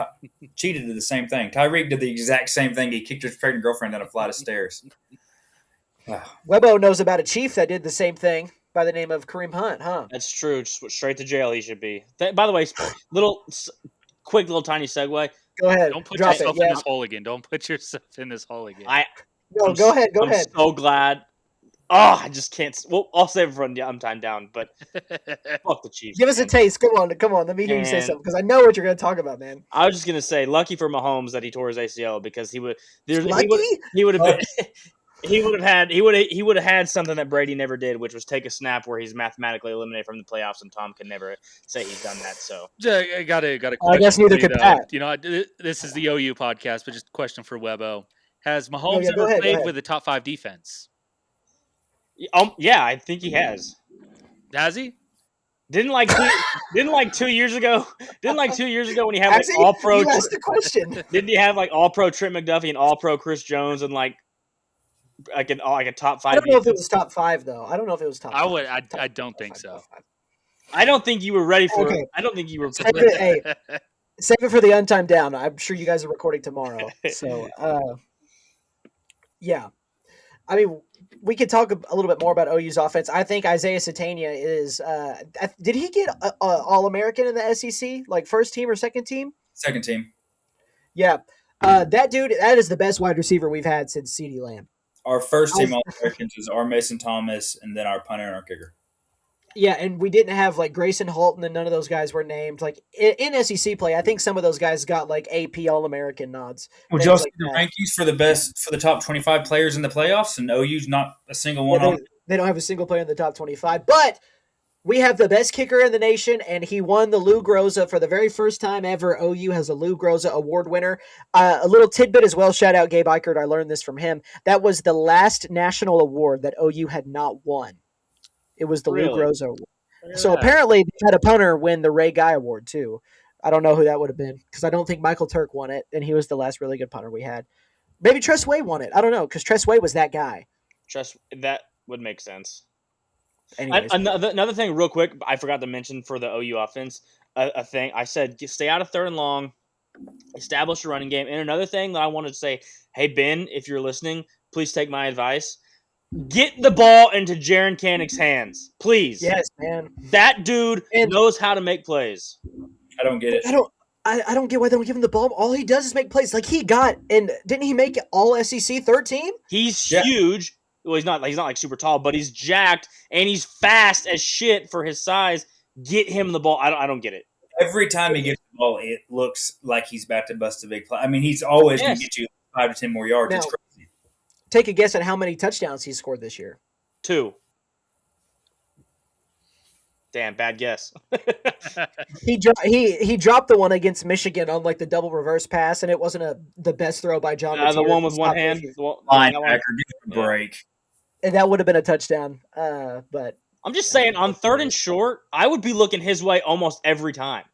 [SPEAKER 3] Cheetah did the same thing. Tyreek did the exact same thing. He kicked his pregnant girlfriend down a flight of stairs.
[SPEAKER 1] Webbo knows about a chief that did the same thing by the name of Kareem Hunt, huh?
[SPEAKER 4] That's true. Just straight to jail he should be. By the way, quick little tiny segue.
[SPEAKER 1] Go ahead.
[SPEAKER 2] Don't put yourself in this hole again. Don't put yourself in this hole again.
[SPEAKER 1] No, go ahead. Go
[SPEAKER 4] I'm
[SPEAKER 1] ahead.
[SPEAKER 4] so glad. Oh, I just can't. Well, I'll save it for untimed down, but fuck the Chiefs.
[SPEAKER 1] Give us a
[SPEAKER 4] man.
[SPEAKER 1] taste. Come on. Let me hear you say
[SPEAKER 4] And
[SPEAKER 1] something because I know what you're going to talk about, man.
[SPEAKER 4] I was just gonna say, lucky for Mahomes that he tore his ACL because he would
[SPEAKER 1] Lucky?
[SPEAKER 4] he would have been he would have had something that Brady never did, which was take a snap where he's mathematically eliminated from the playoffs, and Tom can never say he's done that. So
[SPEAKER 2] I got a question.
[SPEAKER 1] I guess neither
[SPEAKER 2] for you,
[SPEAKER 1] could
[SPEAKER 2] though.
[SPEAKER 1] Pat.
[SPEAKER 2] You know, this is the OU podcast, but just a question for Webbo: has
[SPEAKER 1] No,
[SPEAKER 2] Mahomes
[SPEAKER 1] yeah, go
[SPEAKER 2] ever
[SPEAKER 1] ahead. Go
[SPEAKER 2] played
[SPEAKER 1] ahead.
[SPEAKER 2] with a top 5 defense?
[SPEAKER 4] yeah, I think he has.
[SPEAKER 2] Has he?
[SPEAKER 4] Didn't like 2 years ago. Didn't like 2 years ago when he had like
[SPEAKER 1] Has he?
[SPEAKER 4] all pro.
[SPEAKER 1] You asked the question.
[SPEAKER 4] Didn't he have like all pro Trent McDuffie and all pro Chris Jones and like a top 5?
[SPEAKER 1] I don't know if it was top 5 though. I don't know if it was top.
[SPEAKER 2] I
[SPEAKER 1] 5.
[SPEAKER 2] would.
[SPEAKER 1] Top
[SPEAKER 2] I don't
[SPEAKER 1] 5,
[SPEAKER 2] think
[SPEAKER 1] top
[SPEAKER 2] so.
[SPEAKER 1] 5.
[SPEAKER 4] I don't think you were ready for
[SPEAKER 1] Okay.
[SPEAKER 4] it. I don't think you were.
[SPEAKER 1] Save it for the untimed down. I'm sure you guys are recording tomorrow. So, yeah. I mean, we could talk a little bit more about OU's offense. I think Isaiah Satania is. Did he get All-American in the SEC, like first team or second team?
[SPEAKER 3] Second team.
[SPEAKER 1] Yeah. That dude, that is the best wide receiver we've had since CeeDee Lamb.
[SPEAKER 3] Our first team All-Americans is our Mason Thomas, and then our punter and our kicker.
[SPEAKER 1] Yeah, and we didn't have like Grayson Halton, and none of those guys were named. Like in SEC play, I think some of those guys got like AP All-American nods.
[SPEAKER 3] Would y'all see the rankings for the top 25 players in the playoffs, and OU's not a single one on?
[SPEAKER 1] They don't have a single player in the top 25, but we have the best kicker in the nation, and he won the Lou Groza for the very first time ever. OU has a Lou Groza award winner. A little tidbit as well. Shout out Gabe Eichert. I learned this from him. That was the last national award that OU had not won. It was the Lou Groza award. So apparently they had a punter win the Ray Guy award too. I don't know who that would have been because I don't think Michael Turk won it, and he was the last really good punter we had. Maybe Tress Way won it. I don't know because Tress Way was that guy.
[SPEAKER 4] That would make sense.
[SPEAKER 1] Another
[SPEAKER 4] thing, real quick, I forgot to mention for the OU offense. A thing I said: stay out of third and long, establish a running game. And another thing that I wanted to say: hey Ben, if you're listening, please take my advice. Get the ball into Jaren Kanig's hands, please.
[SPEAKER 1] Yes, man.
[SPEAKER 4] That dude knows how to make plays.
[SPEAKER 3] I don't get it.
[SPEAKER 1] I don't get why they don't give him the ball. All he does is make plays. Like he got, and didn't he make all SEC third team?
[SPEAKER 4] He's huge. Well, he's not like super tall, but he's jacked and he's fast as shit for his size. Get him the ball. I don't get it.
[SPEAKER 3] Every time he gets the ball, it looks like he's about to bust a big play. I mean, he's always going to get you 5 to 10 more yards.
[SPEAKER 1] Now,
[SPEAKER 3] it's crazy.
[SPEAKER 1] Take a guess at how many touchdowns he scored this year.
[SPEAKER 4] 2. Damn, bad guess.
[SPEAKER 1] He dropped the one against Michigan on like the double reverse pass, and it wasn't the best throw by John.
[SPEAKER 4] The one with one hand.
[SPEAKER 3] Linebacker, give a break.
[SPEAKER 1] And that would have been a touchdown. But
[SPEAKER 4] I'm just saying, on third and short, I would be looking his way almost every time.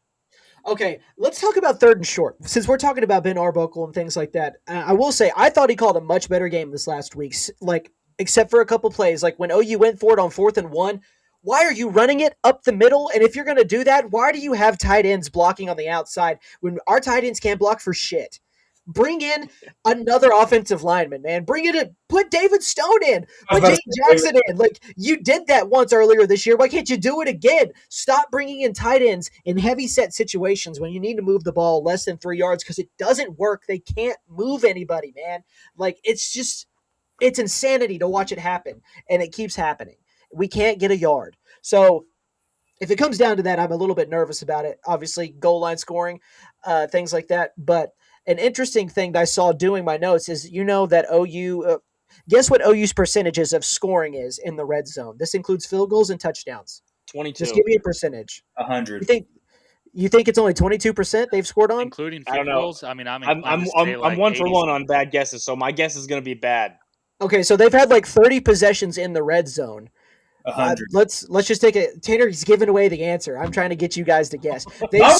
[SPEAKER 1] Okay, let's talk about third and short. Since we're talking about Ben Arbuckle and things like that, I will say I thought he called a much better game this last week. Like, except for a couple plays, like when OU went for it on 4th and 1. Why are you running it up the middle? And if you're going to do that, why do you have tight ends blocking on the outside when our tight ends can't block for shit? Bring in another offensive lineman, man. Bring it in. Put David Stone in. Put Jay Jackson in. Like, you did that once earlier this year. Why can't you do it again? Stop bringing in tight ends in heavy set situations when you need to move the ball less than 3 yards because it doesn't work. They can't move anybody, man. Like, it's insanity to watch it happen, and it keeps happening. We can't get a yard. So if it comes down to that, I'm a little bit nervous about it. Obviously, goal line scoring, things like that. But an interesting thing that I saw doing my notes is, that OU, guess what OU's percentages of scoring is in the red zone? This includes field goals and touchdowns.
[SPEAKER 4] 22.
[SPEAKER 1] Just give me a percentage.
[SPEAKER 3] 100.
[SPEAKER 1] You think it's only 22% they've scored on?
[SPEAKER 2] Including field goals? I mean, I'm
[SPEAKER 4] 1 for 1 on bad guesses, so my guess is going to be bad.
[SPEAKER 1] Okay, so they've had like 30 possessions in the red zone.
[SPEAKER 3] 100.
[SPEAKER 1] Let's just take it. Tanner's giving away the answer. I'm trying to get you guys to guess. They've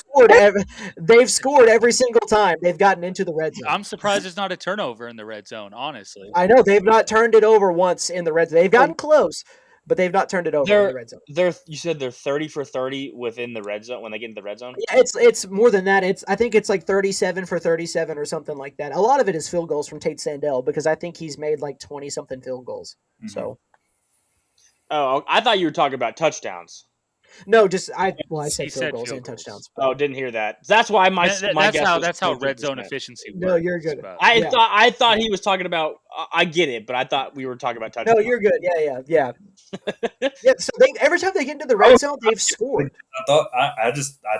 [SPEAKER 1] scored every single time they've gotten into the red zone.
[SPEAKER 2] I'm surprised there's not a turnover in the red zone, honestly.
[SPEAKER 1] I know they've not turned it over once in the red zone. They've gotten close, but they've not turned it over in the red zone.
[SPEAKER 4] You said they're 30 for 30 within the red zone when they get into the red zone?
[SPEAKER 1] Yeah, it's more than that. I think it's like 37 for 37 or something like that. A lot of it is field goals from Tate Sandell because I think he's made like 20-something field goals. Mm-hmm. So.
[SPEAKER 4] Oh, I thought you were talking about touchdowns.
[SPEAKER 1] No, just I said
[SPEAKER 2] He
[SPEAKER 1] field
[SPEAKER 2] said
[SPEAKER 1] goals
[SPEAKER 2] field
[SPEAKER 1] and
[SPEAKER 2] goals.
[SPEAKER 1] touchdowns.
[SPEAKER 4] Oh, didn't hear that. That's why my guess was
[SPEAKER 2] That's how red zone
[SPEAKER 4] 22%.
[SPEAKER 2] efficiency works.
[SPEAKER 1] No, you're good.
[SPEAKER 2] but-
[SPEAKER 1] Yeah.
[SPEAKER 4] I thought he was talking about. I get it, but I thought we were talking about touchdowns.
[SPEAKER 1] No, you're good. Yeah. Yeah. So every time they get into the red zone, they've scored.
[SPEAKER 3] I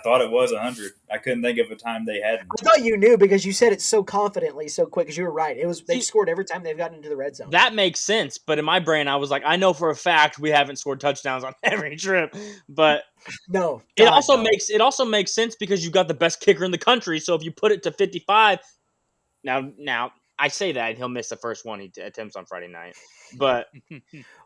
[SPEAKER 3] thought it was 100. I couldn't think of a time they hadn't.
[SPEAKER 1] I thought you knew because you said it so confidently, so quick. Because you were right. They've
[SPEAKER 4] See,
[SPEAKER 1] scored every time they've gotten into the red zone.
[SPEAKER 4] That makes sense, but in my brain, I was like, I know for a fact we haven't scored touchdowns on every trip. But
[SPEAKER 1] No,
[SPEAKER 4] it also makes sense because you got the best kicker in the country. So if you put it to 55, now I say that he'll miss the first one he attempts on Friday night, but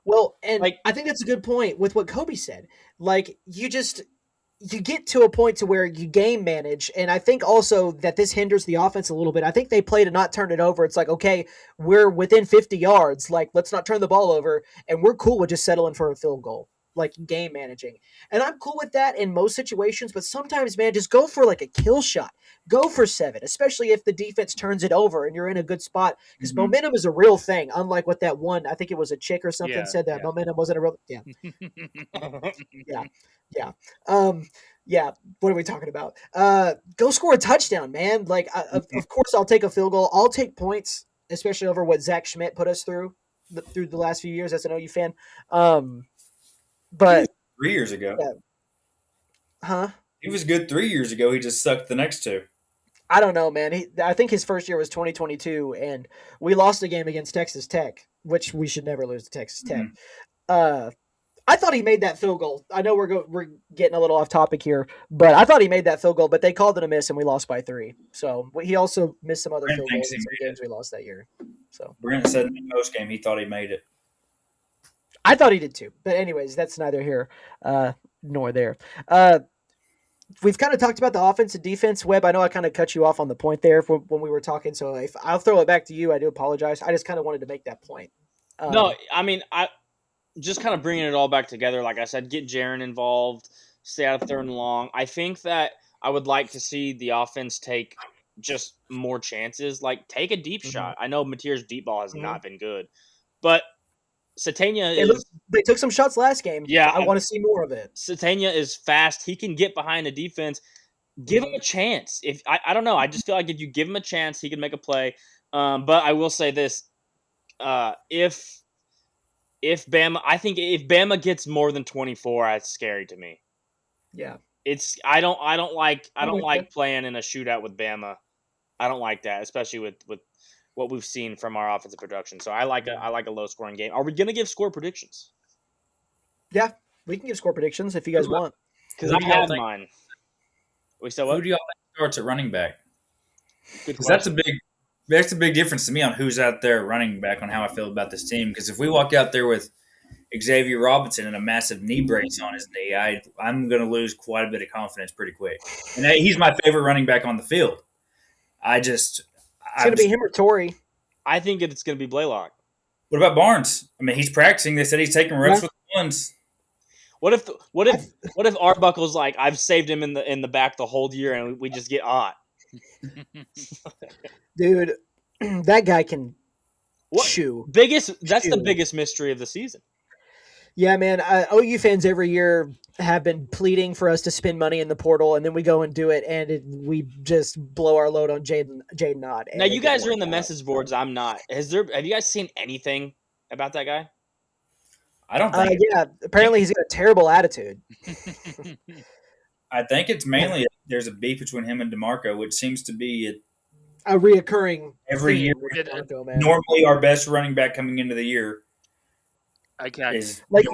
[SPEAKER 1] Well, and
[SPEAKER 4] like-
[SPEAKER 1] I think that's a good point with what Kobe said. Like you get to a point to where you game manage, and I think also that this hinders the offense a little bit. I think they play to not turn it over. It's like, okay, we're within 50 yards, like let's not turn the ball over, and we're cool with just settling for a field goal, like game managing. And I'm cool with that in most situations, but sometimes, man, just go for like a kill shot. Go for 7, especially if the defense turns it over and you're in a good spot, because momentum is a real thing. Unlike what that one, I think it was a chick or something said that momentum wasn't a real. Yeah. Yeah. What are we talking about? Go score a touchdown, man. Like, of course, I'll take a field goal. I'll take points, especially over what Zach Schmidt put us through the last few years as an OU fan. But
[SPEAKER 3] 3 years ago,
[SPEAKER 1] huh?
[SPEAKER 3] He was good 3 years ago. He just sucked the next 2.
[SPEAKER 1] I don't know, man. I think his first year was 2022, and we lost a game against Texas Tech, which we should never lose to Texas Tech. I thought he made that field goal. I know we're getting a little off topic here, but I thought he made that field goal, but they called it a miss, and we lost by 3. So he also missed some other field goals in some games we lost that year. So
[SPEAKER 3] Brent said in the post game he thought he made it.
[SPEAKER 1] I thought he did too. But anyways, that's neither here nor there. We've kind of talked about the offense and defense. Webb, I know I kind of cut you off on the point there when we were talking, so if I'll throw it back to you. I do apologize. I just kind of wanted to make that point.
[SPEAKER 4] No, I mean, I just kind of bringing it all back together. Like I said, get Jaron involved, stay out of 3rd and long. I think that I would like to see the offense take just more chances. Like, take a deep shot. I know Mateer's deep ball has not been good, but Satania
[SPEAKER 1] they took some shots last game.
[SPEAKER 4] Yeah,
[SPEAKER 1] I want to see more of it.
[SPEAKER 4] Satania is fast. He can get behind the defense. Give him a chance. If I don't know, I just feel like if you give him a chance, he can make a play. But I will say this: if Bama, I think if Bama gets more than 24, that's scary to me.
[SPEAKER 1] Yeah,
[SPEAKER 4] I don't like playing in a shootout with Bama. I don't like that, especially with what we've seen from our offensive production. So I like a low scoring game. Are we gonna give score predictions?
[SPEAKER 1] Yeah, we can give score predictions if you guys want.
[SPEAKER 4] Because I have mine. We still what?
[SPEAKER 3] Who do y'all think starts at running back?
[SPEAKER 4] Because
[SPEAKER 3] that's a big difference to me on who's out there running back on how I feel about this team. Because if we walk out there with Xavier Robinson and a massive knee brace on his knee, I'm going to lose quite a bit of confidence pretty quick. And he's my favorite running back on the field. It's
[SPEAKER 1] going to be him or Torrey.
[SPEAKER 4] I think it's going to be Blaylock.
[SPEAKER 3] What about Barnes? I mean, he's practicing. They said he's taking reps with the ones.
[SPEAKER 4] What if Arbuckle's like, I've saved him in the back the whole year and we just get hot?
[SPEAKER 1] Dude, that guy can chew.
[SPEAKER 4] That's the biggest mystery of the season.
[SPEAKER 1] Yeah, man. OU fans every year have been pleading for us to spend money in the portal, and then we go and do it, and we just blow our load on Jaden Ott.
[SPEAKER 4] Now, you guys are in the message boards. I'm not. Have you guys seen anything about that guy?
[SPEAKER 3] I don't think.
[SPEAKER 1] Yeah, apparently he's got a terrible attitude.
[SPEAKER 3] I think it's mainly there's a beef between him and DeMarco, which seems to be
[SPEAKER 1] a reoccurring
[SPEAKER 3] every year. DeMarco, normally, our best running back coming into the year.
[SPEAKER 1] Is like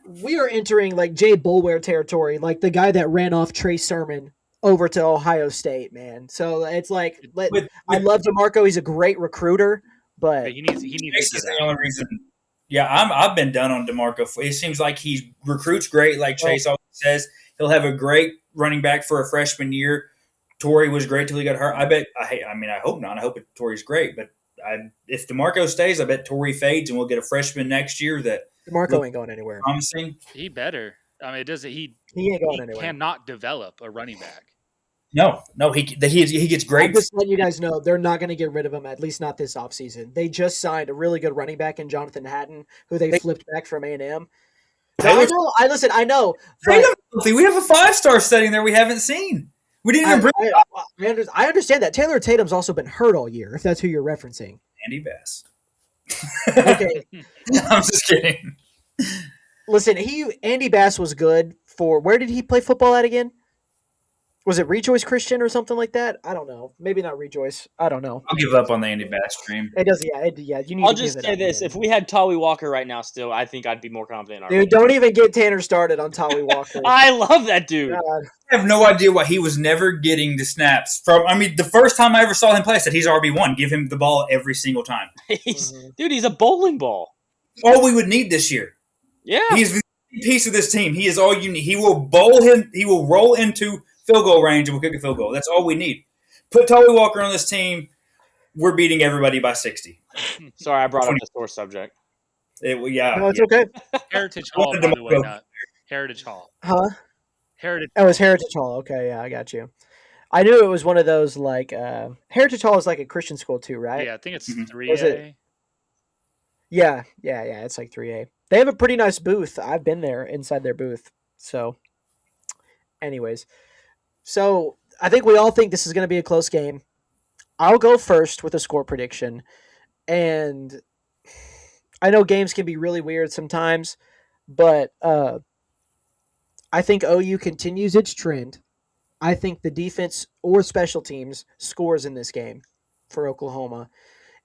[SPEAKER 1] we are entering like Jay Boulware territory, like the guy that ran off Trey Sermon over to Ohio State, man. So it's like I love DeMarco; he's a great recruiter, but
[SPEAKER 2] he needs to
[SPEAKER 3] get the only reason. Yeah, I've been done on DeMarco. It seems like he recruits great, like Chase always says. He'll have a great running back for a freshman year. Torrey was great till he got hurt. I hope not. I hope Torrey's great, but if DeMarco stays, I bet Torrey fades, and we'll get a freshman next year. That
[SPEAKER 1] DeMarco ain't going anywhere.
[SPEAKER 3] Promising.
[SPEAKER 2] He better. I mean, he
[SPEAKER 1] ain't going anywhere.
[SPEAKER 2] Cannot develop a running back.
[SPEAKER 3] No, he gets great.
[SPEAKER 1] I'm just letting you guys know they're not going to get rid of him, at least not this offseason. They just signed a really good running back in Jonathan Hatton, who they flipped back from A&M. No, I know. I know. But
[SPEAKER 3] We have a 5-star setting there we haven't seen. We didn't even bring
[SPEAKER 1] I understand that. Taylor Tatum's also been hurt all year, if that's who you're referencing.
[SPEAKER 3] Andy Bass.
[SPEAKER 1] Okay.
[SPEAKER 3] I'm just kidding.
[SPEAKER 1] Listen, Andy Bass was good for where did he play football at again? Was it Rejoice Christian or something like that? I don't know. Maybe not Rejoice. I don't know.
[SPEAKER 3] I'll give up on the Andy Bass stream.
[SPEAKER 1] It does, yeah. You need
[SPEAKER 4] I'll
[SPEAKER 1] to
[SPEAKER 4] just
[SPEAKER 1] give it
[SPEAKER 4] say
[SPEAKER 1] up,
[SPEAKER 4] this:
[SPEAKER 1] man.
[SPEAKER 4] if we had Tawi Walker right now, still, I think I'd be more confident in our.
[SPEAKER 1] Dude, don't even get Tanner started on Tawi Walker.
[SPEAKER 4] I love that dude.
[SPEAKER 1] God.
[SPEAKER 3] I have no idea why he was never getting the snaps from. I mean, the first time I ever saw him play, I said he's RB1. Give him the ball every single time.
[SPEAKER 4] Dude, he's a bowling ball.
[SPEAKER 3] All we would need this year.
[SPEAKER 4] Yeah,
[SPEAKER 3] He's the piece of this team. He is all you need. He will bowl him. He will roll into field goal range and we'll kick a field goal. That's all we need. Put Tawi Walker on this team. We're beating everybody by 60.
[SPEAKER 4] Sorry, I brought up the sore subject.
[SPEAKER 1] No, it's okay.
[SPEAKER 2] Heritage Hall, by the way, not Heritage Hall.
[SPEAKER 1] Huh?
[SPEAKER 2] Heritage.
[SPEAKER 1] Oh, it was Heritage Hall. Okay, yeah, I got you. I knew it was one of those like Heritage Hall is like a Christian school too, right?
[SPEAKER 2] Yeah, I think it's 3A.
[SPEAKER 1] Was it? Yeah. It's like 3A. They have a pretty nice booth. I've been there inside their booth. So, anyways, so I think we all think this is going to be a close game. I'll go first with a score prediction, and I know games can be really weird sometimes, but I think OU continues its trend. I think the defense or special teams scores in this game for Oklahoma.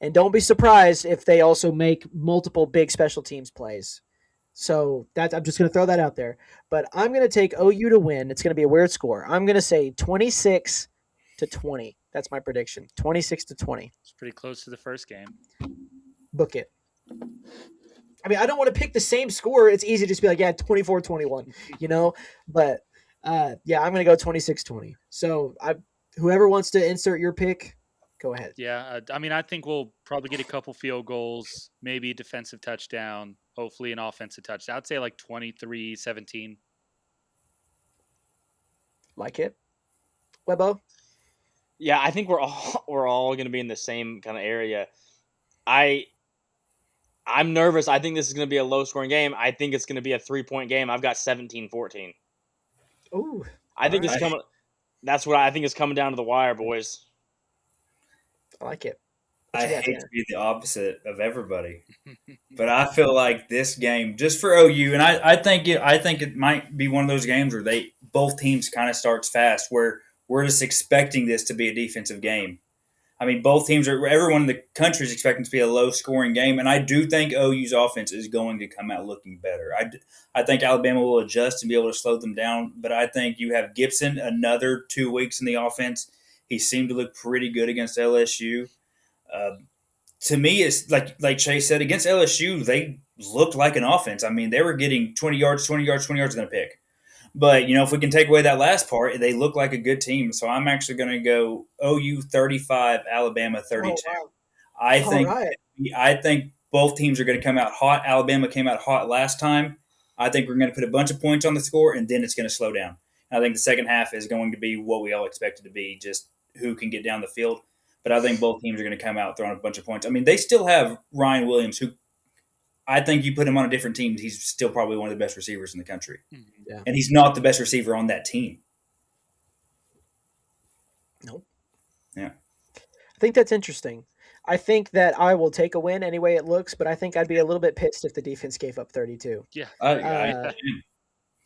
[SPEAKER 1] And don't be surprised if they also make multiple big special teams plays. So I'm just going to throw that out there. But I'm going to take OU to win. It's going to be a weird score. I'm going to say 26-20. That's my prediction. 26-20.
[SPEAKER 2] It's pretty close to the first game.
[SPEAKER 1] Book it. I mean, I don't want to pick the same score. It's easy to just be like, yeah, 24-21, But, yeah, I'm going to go 26-20. So whoever wants to insert your pick, go ahead.
[SPEAKER 2] Yeah, I mean, I think we'll probably get a couple field goals, maybe a defensive touchdown, hopefully an offensive touchdown. I'd say like 23-17.
[SPEAKER 1] Like it. Webbo?
[SPEAKER 4] Yeah, I think we're all going to be in the same kind of area. I'm nervous. I think this is going to be a low-scoring game. I think it's going to be a 3-point game. I've got 17-14.
[SPEAKER 1] Ooh.
[SPEAKER 4] I think it's coming. That's what I think is coming down to the wire, boys.
[SPEAKER 1] I like it.
[SPEAKER 3] I hate to be the opposite of everybody, but I feel like this game, just for OU, and I think it might be one of those games where both teams kind of starts fast, where we're just expecting this to be a defensive game. I mean, both teams everyone in the country is expecting to be a low-scoring game, and I do think OU's offense is going to come out looking better. I think Alabama will adjust and be able to slow them down, but I think you have Gibson another 2 weeks in the offense. He seemed to look pretty good against LSU. To me, it's like Chase said, against LSU, they looked like an offense. I mean, they were getting 20 yards, and a pick. But, if we can take away that last part, they look like a good team. So I'm actually going to go OU 35, Alabama 32.
[SPEAKER 1] Oh,
[SPEAKER 3] wow. I think both teams are going to come out hot. Alabama came out hot last time. I think we're going to put a bunch of points on the score, and then it's going to slow down. I think the second half is going to be what we all expect it to be, just who can get down the field. But I think both teams are going to come out throwing a bunch of points. I mean, they still have Ryan Williams, who I think you put him on a different team, he's still probably one of the best receivers in the country.
[SPEAKER 1] Yeah.
[SPEAKER 3] And he's not the best receiver on that team.
[SPEAKER 1] Nope.
[SPEAKER 3] Yeah.
[SPEAKER 1] I think that's interesting. I think that I will take a win any way it looks, but I think I'd be a little bit pissed if the defense gave up 32.
[SPEAKER 2] Yeah.
[SPEAKER 3] But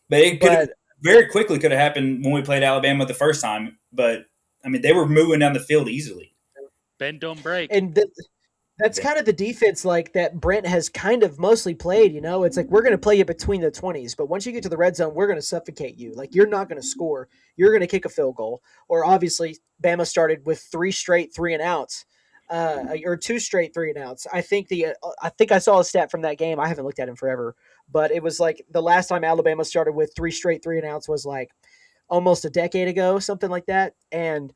[SPEAKER 3] it very quickly could have happened when we played Alabama the first time. But, I mean, they were moving down the field easily.
[SPEAKER 2] Bend, don't break.
[SPEAKER 1] And that's kind of the defense like that Brent has kind of mostly played, It's like we're going to play you between the 20s, but once you get to the red zone, we're going to suffocate you. Like you're not going to score. You're going to kick a field goal. Or obviously Bama started with 3 straight 3-and-outs. Or 2 straight 3-and-outs. I think I saw a stat from that game. I haven't looked at him forever, but it was like the last time Alabama started with 3 straight 3-and-outs was like almost a decade ago, something like that. And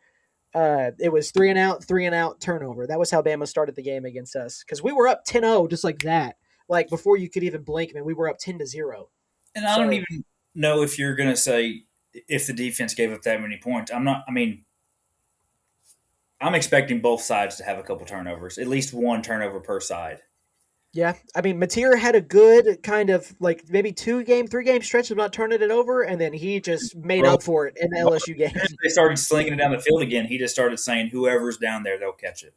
[SPEAKER 1] it was 3-and-out turnover. That was how Bama started the game against us because we were up 10-0 just like that. Like before you could even blink, man, we were up 10-0.
[SPEAKER 3] And I don't even know if you're going to say if the defense gave up that many points. I'm expecting both sides to have a couple turnovers, at least one turnover per side.
[SPEAKER 1] Yeah, I mean, Mateer had a good kind of like maybe 3 game stretch of not turning it over, and then he just made
[SPEAKER 3] Bro,
[SPEAKER 1] up for it in the LSU game.
[SPEAKER 3] they started slinging it down the field again. He just started saying, "Whoever's down there, they'll catch it."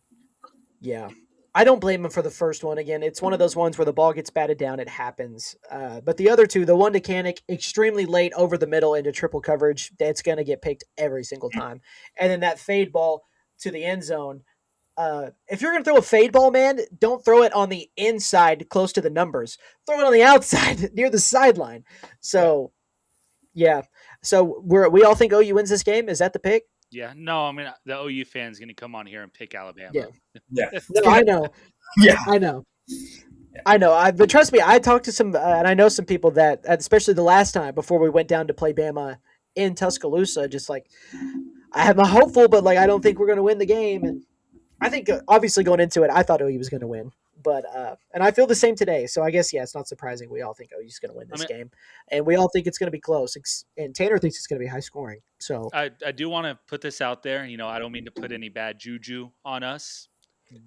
[SPEAKER 1] Yeah. I don't blame him for the first one. Again, it's one of those ones where the ball gets batted down. It happens. But the other two, the one to Kanik, extremely late over the middle into triple coverage, that's going to get picked every single time. And then that fade ball to the end zone. If you're going to throw a fade ball, man, don't throw it on the inside close to the numbers. Throw it on the outside near the sideline. So, yeah. So we all think OU wins this game. Is that the pick?
[SPEAKER 2] Yeah, no, I mean the OU fan's going to come on here and pick Alabama.
[SPEAKER 1] Yeah.
[SPEAKER 3] Yeah,
[SPEAKER 1] No, I know.
[SPEAKER 3] yeah.
[SPEAKER 1] I know. I know. But trust me, I talked to some, and I know some people that, especially the last time before we went down to play Bama in Tuscaloosa, just like, I'm hopeful, but like, I don't think we're going to win the game. And I think, obviously, going into it, I thought OU was going to win. But, and I feel the same today. So I guess, yeah, it's not surprising. We all think OU's going to win this game. And we all think it's going to be close. And Tanner thinks it's going to be high scoring. So
[SPEAKER 2] I do want to put this out there. I don't mean to put any bad juju on us,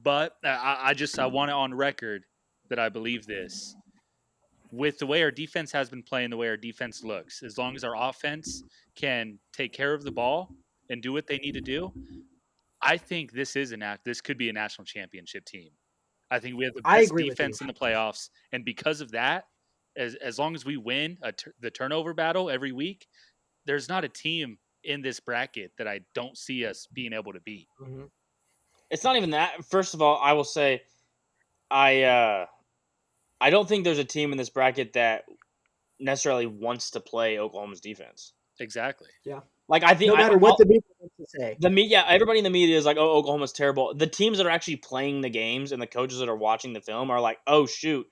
[SPEAKER 2] but I want it on record that I believe this. With the way our defense has been playing, the way our defense looks, as long as our offense can take care of the ball and do what they need to do, I think this could be a national championship team. I think we have the best defense in the playoffs, and because of that, as long as we win the turnover battle every week, there's not a team in this bracket that I don't see us being able to beat.
[SPEAKER 1] Mm-hmm.
[SPEAKER 4] It's not even that. First of all, I will say, I don't think there's a team in this bracket that necessarily wants to play Oklahoma's defense.
[SPEAKER 2] Exactly.
[SPEAKER 1] Yeah.
[SPEAKER 4] Like, I think
[SPEAKER 1] no matter what the media wants to say.
[SPEAKER 4] Everybody in the media is like, "Oh, Oklahoma's terrible." The teams that are actually playing the games and the coaches that are watching the film are like, "Oh shoot,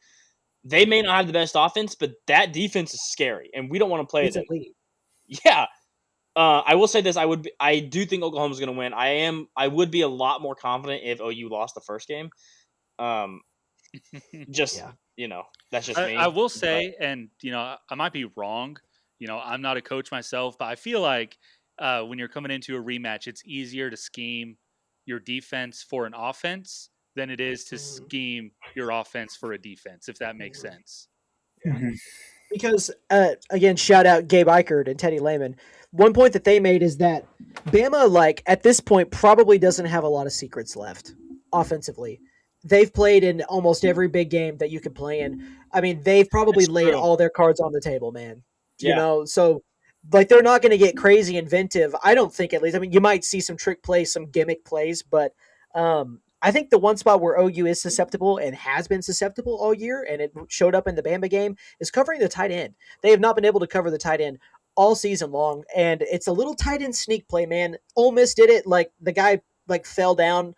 [SPEAKER 4] they may not have the best offense, but that defense is scary, and we don't want to play it." Yeah. I will say this: I do think Oklahoma's going to win. I would be a lot more confident if OU lost the first game. That's just me.
[SPEAKER 2] I will say, and I might be wrong. I'm not a coach myself, but I feel like when you're coming into a rematch, it's easier to scheme your defense for an offense than it is to scheme your offense for a defense, if that makes sense.
[SPEAKER 1] Yeah. Because, again, shout out Gabe Eichert and Teddy Lehman. One point that they made is that Bama, like, at this point, probably doesn't have a lot of secrets left offensively. They've played in almost every big game that you could play in. I mean, they've probably laid all their cards on the table, man.
[SPEAKER 4] Yeah.
[SPEAKER 1] So, like, they're not going to get crazy inventive, I don't think, at least. I mean, you might see some trick plays, some gimmick plays, but I think the one spot where OU is susceptible and has been susceptible all year, and it showed up in the Bama game, is covering the tight end. They have not been able to cover the tight end all season long, and it's a little tight end sneak play, man. Ole Miss did it. Like, the guy, like, fell down,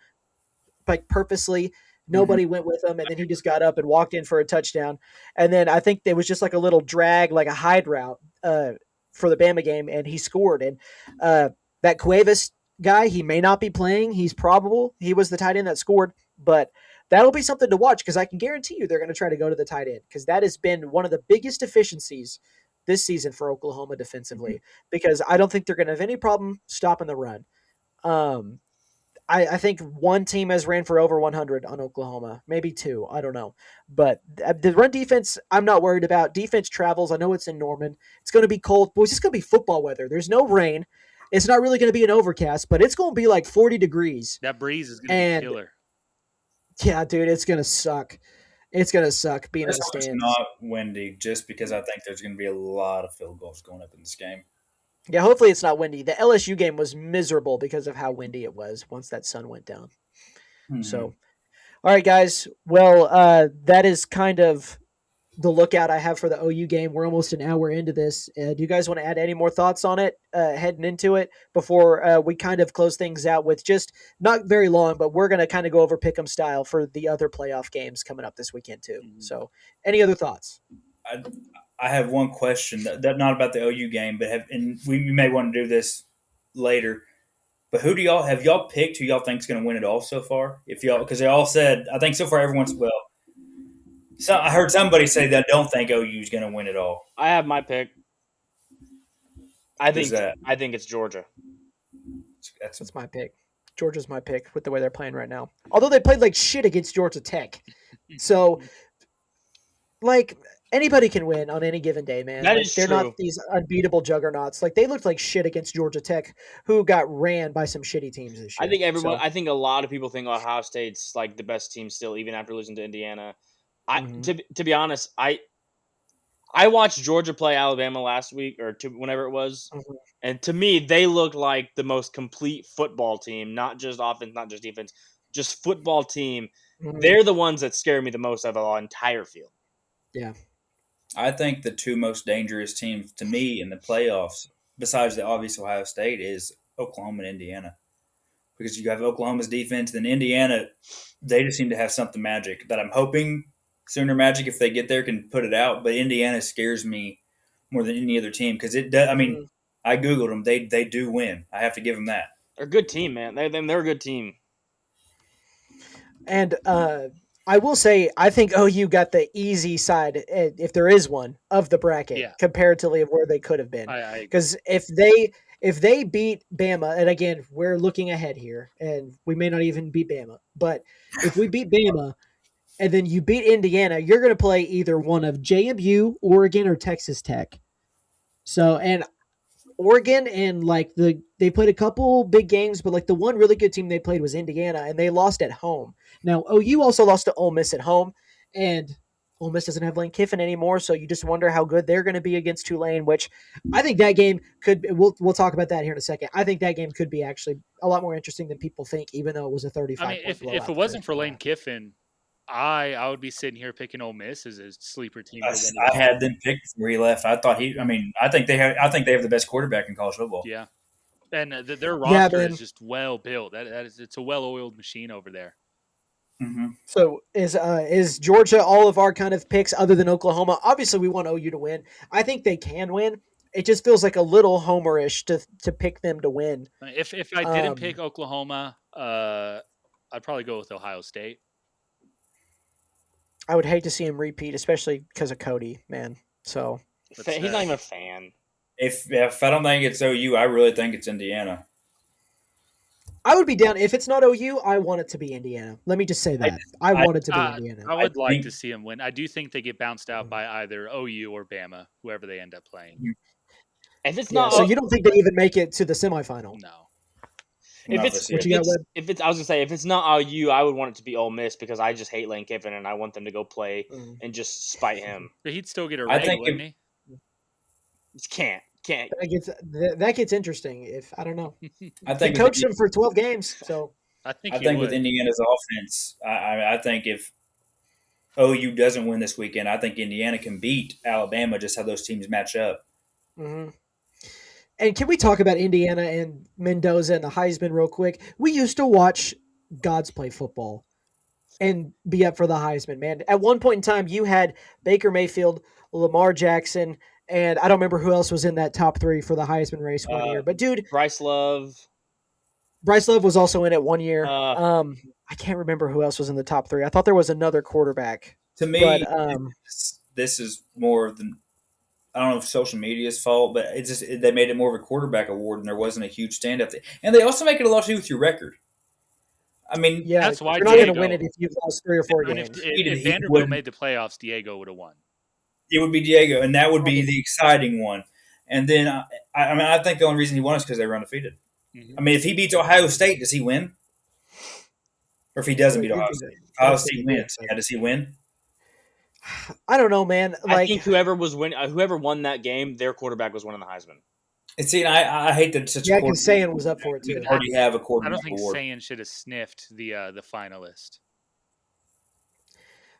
[SPEAKER 1] like, purposely. Nobody went with him, and then he just got up and walked in for a touchdown. And then I think there was just like a little drag, like a hide route for the Bama game, and he scored. And that Cuevas guy, he may not be playing. He's probable. He was the tight end that scored, but that'll be something to watch because I can guarantee you they're going to try to go to the tight end because that has been one of the biggest deficiencies this season for Oklahoma defensively because I don't think they're going to have any problem stopping the run. I think one team has ran for over 100 on Oklahoma, maybe two. I don't know. But the run defense, I'm not worried about. Defense travels. I know it's in Norman. It's going to be cold. Boys, it's going to be football weather. There's no rain. It's not really going to be an overcast, but it's going to be like 40 degrees.
[SPEAKER 2] That breeze is going to be killer.
[SPEAKER 1] Yeah, dude, it's going to suck. It's going to suck being in the stands.
[SPEAKER 3] It's not windy just because I think there's going to be a lot of field goals going up in this game.
[SPEAKER 1] Yeah, hopefully it's not windy. The LSU game was miserable because of how windy it was once that sun went down. So, all right, guys. Well, that is kind of the lookout I have for the OU game. We're almost an hour into this. Do you guys want to add any more thoughts on it heading into it before we kind of close things out with just not very long, but we're going to kind of go over Pick'em style for the other playoff games coming up this weekend too. So any other thoughts?
[SPEAKER 3] I have one question that not about the OU game, but and we may want to do this later. But who do y'all have y'all picked? Who y'all think is going to win it all so far? If y'all, because they all said, I think so far everyone's So I heard somebody say that I don't think OU is going to win it all.
[SPEAKER 4] I have my pick. I think it's Georgia.
[SPEAKER 1] That's my pick. Georgia's my pick with the way they're playing right now. Although they played like shit against Georgia Tech. So like anybody can win on any given day, man.
[SPEAKER 4] That
[SPEAKER 1] Like
[SPEAKER 4] is
[SPEAKER 1] they're
[SPEAKER 4] true.
[SPEAKER 1] not these unbeatable juggernauts. Like they looked like shit against Georgia Tech, who got ran by some shitty teams this year.
[SPEAKER 4] I think a lot of people think Ohio State's like the best team still, even after losing to Indiana.
[SPEAKER 1] Mhm.
[SPEAKER 4] To be honest, I watched Georgia play Alabama last week or whenever it was,
[SPEAKER 1] Mhm.
[SPEAKER 4] and to me they look like the most complete football team, not just offense, not just defense, just football team.
[SPEAKER 1] Mhm.
[SPEAKER 4] They're the ones that scare me the most out of the entire field.
[SPEAKER 1] Yeah.
[SPEAKER 3] I think the two most dangerous teams to me in the playoffs, besides the obvious Ohio State, is Oklahoma and Indiana. Because you have Oklahoma's defense, then Indiana, they just seem to have something magic that I'm hoping Sooner Magic, if they get there, can put it out. But Indiana scares me more than any other team because it does. I mean,
[SPEAKER 1] Mhm.
[SPEAKER 3] I googled them; they do win. I have to give them that.
[SPEAKER 4] They're a good team, man. They're a good team.
[SPEAKER 1] And I will say, I think OU got the easy side, if there is one, of the bracket
[SPEAKER 2] Yeah.
[SPEAKER 1] comparatively of where they could have been.
[SPEAKER 2] I agree.
[SPEAKER 1] Because if they beat Bama, and again we're looking ahead here, and we may not even beat Bama, but if we beat Bama and then you beat Indiana, you're going to play either one of JMU, Oregon, or Texas Tech. So and Oregon and like they played a couple big games, but like the one really good team they played was Indiana, and they lost at home. Now OU also lost to Ole Miss at home, and Ole Miss doesn't have Lane Kiffin anymore, so you just wonder how good they're going to be against Tulane. Which I think that game could. We'll talk about that here in a second. I think that game could be actually a lot more interesting than people think, even though it was a 35
[SPEAKER 2] I mean,
[SPEAKER 1] point blowout.
[SPEAKER 2] if it wasn't for Lane Kiffin, I would be sitting here picking Ole Miss as a sleeper team to win it
[SPEAKER 3] I
[SPEAKER 2] all.
[SPEAKER 3] had them picked where he left. I thought he. I mean, I think they have. I think they have the best quarterback in college football.
[SPEAKER 2] Yeah, and their
[SPEAKER 1] Yeah,
[SPEAKER 2] roster
[SPEAKER 1] man.
[SPEAKER 2] is just well built. It's a well-oiled machine over there.
[SPEAKER 3] Mm-hmm.
[SPEAKER 1] So is Georgia all of our kind of picks other than Oklahoma? Obviously, we want OU to win. I think they can win. It just feels like a little homerish to pick them to win.
[SPEAKER 2] If I didn't pick Oklahoma, I'd probably go with Ohio State.
[SPEAKER 1] I would hate to see him repeat, especially because of Cody, man. So
[SPEAKER 4] He's not even a fan.
[SPEAKER 3] If I don't think it's OU, I really think it's Indiana.
[SPEAKER 1] I would be down if it's not OU. I want it to be Indiana. Let me just say that I want it to be Indiana.
[SPEAKER 2] I would like
[SPEAKER 3] think-
[SPEAKER 2] to see him win. I do think they get bounced out by either OU or Bama, whoever they end up playing.
[SPEAKER 4] If it's
[SPEAKER 1] Yeah,
[SPEAKER 4] not,
[SPEAKER 1] so you don't think they even make it to the semifinal?
[SPEAKER 2] No.
[SPEAKER 4] if
[SPEAKER 3] Not
[SPEAKER 4] it's
[SPEAKER 3] this year.
[SPEAKER 1] What you got, Webb?
[SPEAKER 4] if it's I was gonna say if it's not OU, I would want it to be Ole Miss because I just hate Lane Kiffin and I want them to go play and just spite him.
[SPEAKER 2] But he'd still get a
[SPEAKER 3] I
[SPEAKER 2] ring,
[SPEAKER 3] think
[SPEAKER 2] wouldn't he?
[SPEAKER 4] Just can't.
[SPEAKER 1] That gets interesting. If I don't know,
[SPEAKER 3] I
[SPEAKER 1] they
[SPEAKER 3] think
[SPEAKER 1] coached him for 12 games, so
[SPEAKER 2] I think
[SPEAKER 3] I
[SPEAKER 2] he
[SPEAKER 3] think
[SPEAKER 2] would.
[SPEAKER 3] with Indiana's offense, I think if OU doesn't win this weekend, I think Indiana can beat Alabama. Just how those teams match up.
[SPEAKER 1] Mm-hmm. And can we talk about Indiana and Mendoza and the Heisman real quick? We used to watch gods play football and be up for the Heisman, man. At one point in time, you had Baker Mayfield, Lamar Jackson, and I don't remember who else was in that top three for the Heisman race one year. But dude,
[SPEAKER 4] Bryce Love.
[SPEAKER 1] Bryce Love was also in it one year.
[SPEAKER 4] Uh,
[SPEAKER 1] I can't remember who else was in the top three. I thought there was another quarterback.
[SPEAKER 3] To me,
[SPEAKER 1] But
[SPEAKER 3] this is more than I don't know if social media's fault, but it's just they made it more of a quarterback award, and there wasn't a huge standout there. And they also make it a lot to do with your record. I mean,
[SPEAKER 1] yeah,
[SPEAKER 2] That's why
[SPEAKER 1] you're not going to
[SPEAKER 2] Diego-
[SPEAKER 1] win it if you've lost 3 or 4
[SPEAKER 2] I mean,
[SPEAKER 1] games.
[SPEAKER 2] if
[SPEAKER 3] He
[SPEAKER 2] Vanderbilt
[SPEAKER 3] wouldn't-
[SPEAKER 2] made the playoffs, Diego would have won.
[SPEAKER 3] it would be Diego, and that would be the exciting one. And then I think the only reason he won is because they were undefeated.
[SPEAKER 2] Mhm.
[SPEAKER 3] I mean, if he beats Ohio State, does he win? Or if he doesn't beat Ohio State, Ohio State wins. Yeah, does he win?
[SPEAKER 1] I don't know, man.
[SPEAKER 4] I
[SPEAKER 1] Like
[SPEAKER 4] think whoever won that game, their quarterback was winning the Heisman.
[SPEAKER 3] And see, I hate that it's such
[SPEAKER 1] yeah,
[SPEAKER 3] a
[SPEAKER 1] because
[SPEAKER 3] quarterback.
[SPEAKER 1] Sayan was up for it
[SPEAKER 3] We
[SPEAKER 1] too.
[SPEAKER 3] already have a
[SPEAKER 2] I
[SPEAKER 3] quarterback
[SPEAKER 2] don't think
[SPEAKER 3] award.
[SPEAKER 2] Sayan should have sniffed the finalist.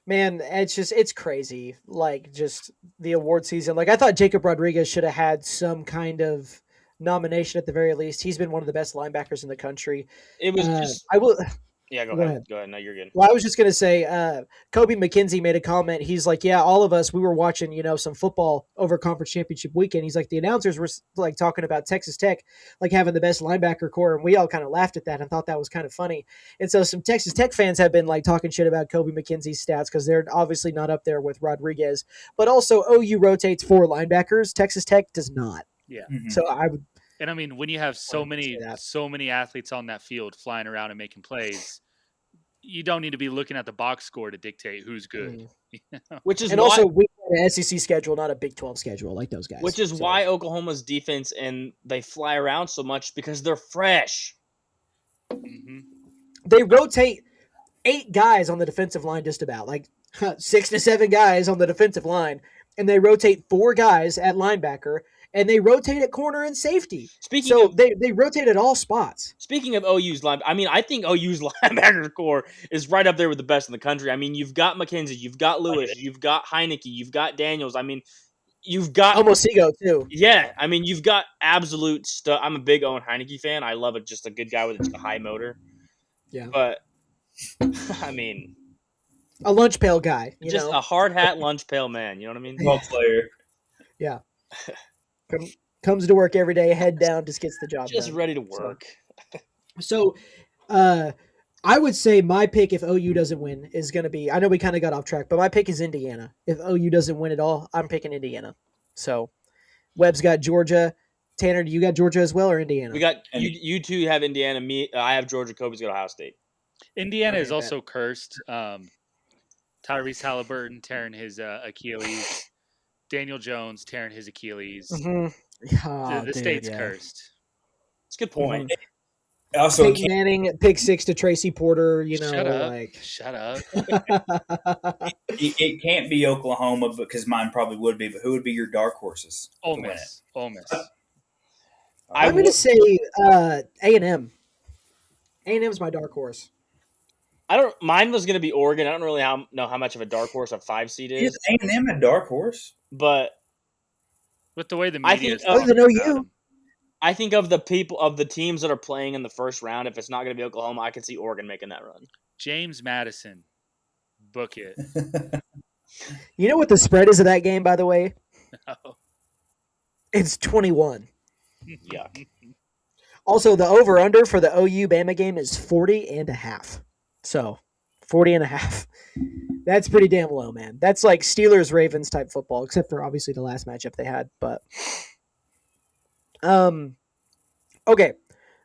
[SPEAKER 1] Man, it's crazy. Like just the award season. Like I thought Jacob Rodriguez should have had some kind of nomination at the very least. He's been one of the best linebackers in the country.
[SPEAKER 4] It was just
[SPEAKER 1] I will.
[SPEAKER 4] yeah. Go
[SPEAKER 1] Go
[SPEAKER 4] ahead.
[SPEAKER 1] ahead.
[SPEAKER 4] Go ahead. No, you're good.
[SPEAKER 1] Well, I was just gonna say, Kobe McKenzie made a comment. He's like, "Yeah, all of us, we were watching, some football over conference championship weekend." He's like, the announcers were like talking about Texas Tech like having the best linebacker core, and we all kind of laughed at that and thought that was kind of funny. And so some Texas Tech fans have been like talking shit about Kobe McKenzie's stats because they're obviously not up there with Rodriguez. But also, OU rotates 4 linebackers. Texas Tech does not.
[SPEAKER 2] Yeah.
[SPEAKER 3] Mhm.
[SPEAKER 1] So I would.
[SPEAKER 2] And I mean, when you have so
[SPEAKER 1] Wanted to say
[SPEAKER 2] many
[SPEAKER 1] that.
[SPEAKER 2] so many athletes on that field flying around and making plays, you don't need to be looking at the box score to dictate who's good.
[SPEAKER 4] Which is
[SPEAKER 1] and
[SPEAKER 4] why,
[SPEAKER 1] also we had an SEC schedule, not a Big 12 schedule like those guys.
[SPEAKER 4] which is why Oklahoma's defense and they fly around so much because they're fresh.
[SPEAKER 2] Mm-hmm.
[SPEAKER 1] They rotate 8 guys on the defensive line, just about like 6 to 7 guys on the defensive line, and they rotate 4 guys at linebacker, and they rotate at corner and safety. They rotate at all spots.
[SPEAKER 4] Speaking of OU's line, I mean, I think OU's linebacker core is right up there with the best in the country. I mean, you've got McKenzie, you've got Lewis, you've got Heineke, you've got Daniels. I mean, you've got
[SPEAKER 1] Almost-Ego too.
[SPEAKER 4] Yeah, I mean, you've got absolute stuff. I'm a big Owen Heineke fan. I love it, just a good guy with just a high motor.
[SPEAKER 1] Yeah,
[SPEAKER 4] but I mean,
[SPEAKER 1] a lunch pail guy,
[SPEAKER 4] just a hard hat lunch pail man. You know what I mean?
[SPEAKER 3] Ball player.
[SPEAKER 1] Yeah. Comes to work every day, head down, just gets the job
[SPEAKER 4] Just
[SPEAKER 1] done.
[SPEAKER 4] ready to work.
[SPEAKER 1] So, I would say my pick if OU doesn't win is going to be, I know we kind of got off track, but my pick is Indiana. If OU doesn't win at all, I'm picking Indiana. So, Webb's got Georgia. Tanner, do you got Georgia as well or Indiana?
[SPEAKER 4] We got you two have Indiana. Me, I have Georgia. Kobe's got Ohio State.
[SPEAKER 2] Indiana is also cursed. Tyrese Halliburton tearing his Achilles. Daniel Jones tearing his Achilles.
[SPEAKER 1] Mm-hmm. Oh,
[SPEAKER 2] the state's cursed.
[SPEAKER 4] It's a good point.
[SPEAKER 1] Mm-hmm.
[SPEAKER 3] Also,
[SPEAKER 1] Peyton Manning, pick 6 to Tracy Porter.
[SPEAKER 2] Shut up.
[SPEAKER 3] it can't be Oklahoma because mine probably would be. But who would be your dark horses?
[SPEAKER 2] Ole Miss.
[SPEAKER 1] I'm going to say A&M. A&M's my dark horse.
[SPEAKER 4] Mine was going to be Oregon. I don't really know how much of a dark horse a 5 seed is.
[SPEAKER 3] Is A&M a dark horse?
[SPEAKER 4] But
[SPEAKER 2] with the way the media
[SPEAKER 4] I think of the teams that are playing in the first round, if it's not going to be Oklahoma, I can see Oregon making that run.
[SPEAKER 2] James Madison. Book it.
[SPEAKER 1] You know what the spread is of that game, by the way?
[SPEAKER 2] No.
[SPEAKER 1] It's 21.
[SPEAKER 4] Yuck.
[SPEAKER 1] Also, the over-under for the OU Bama game is 40.5. So, 40.5. That's pretty damn low, man. That's like Steelers-Ravens type football, except for obviously the last matchup they had. But, okay.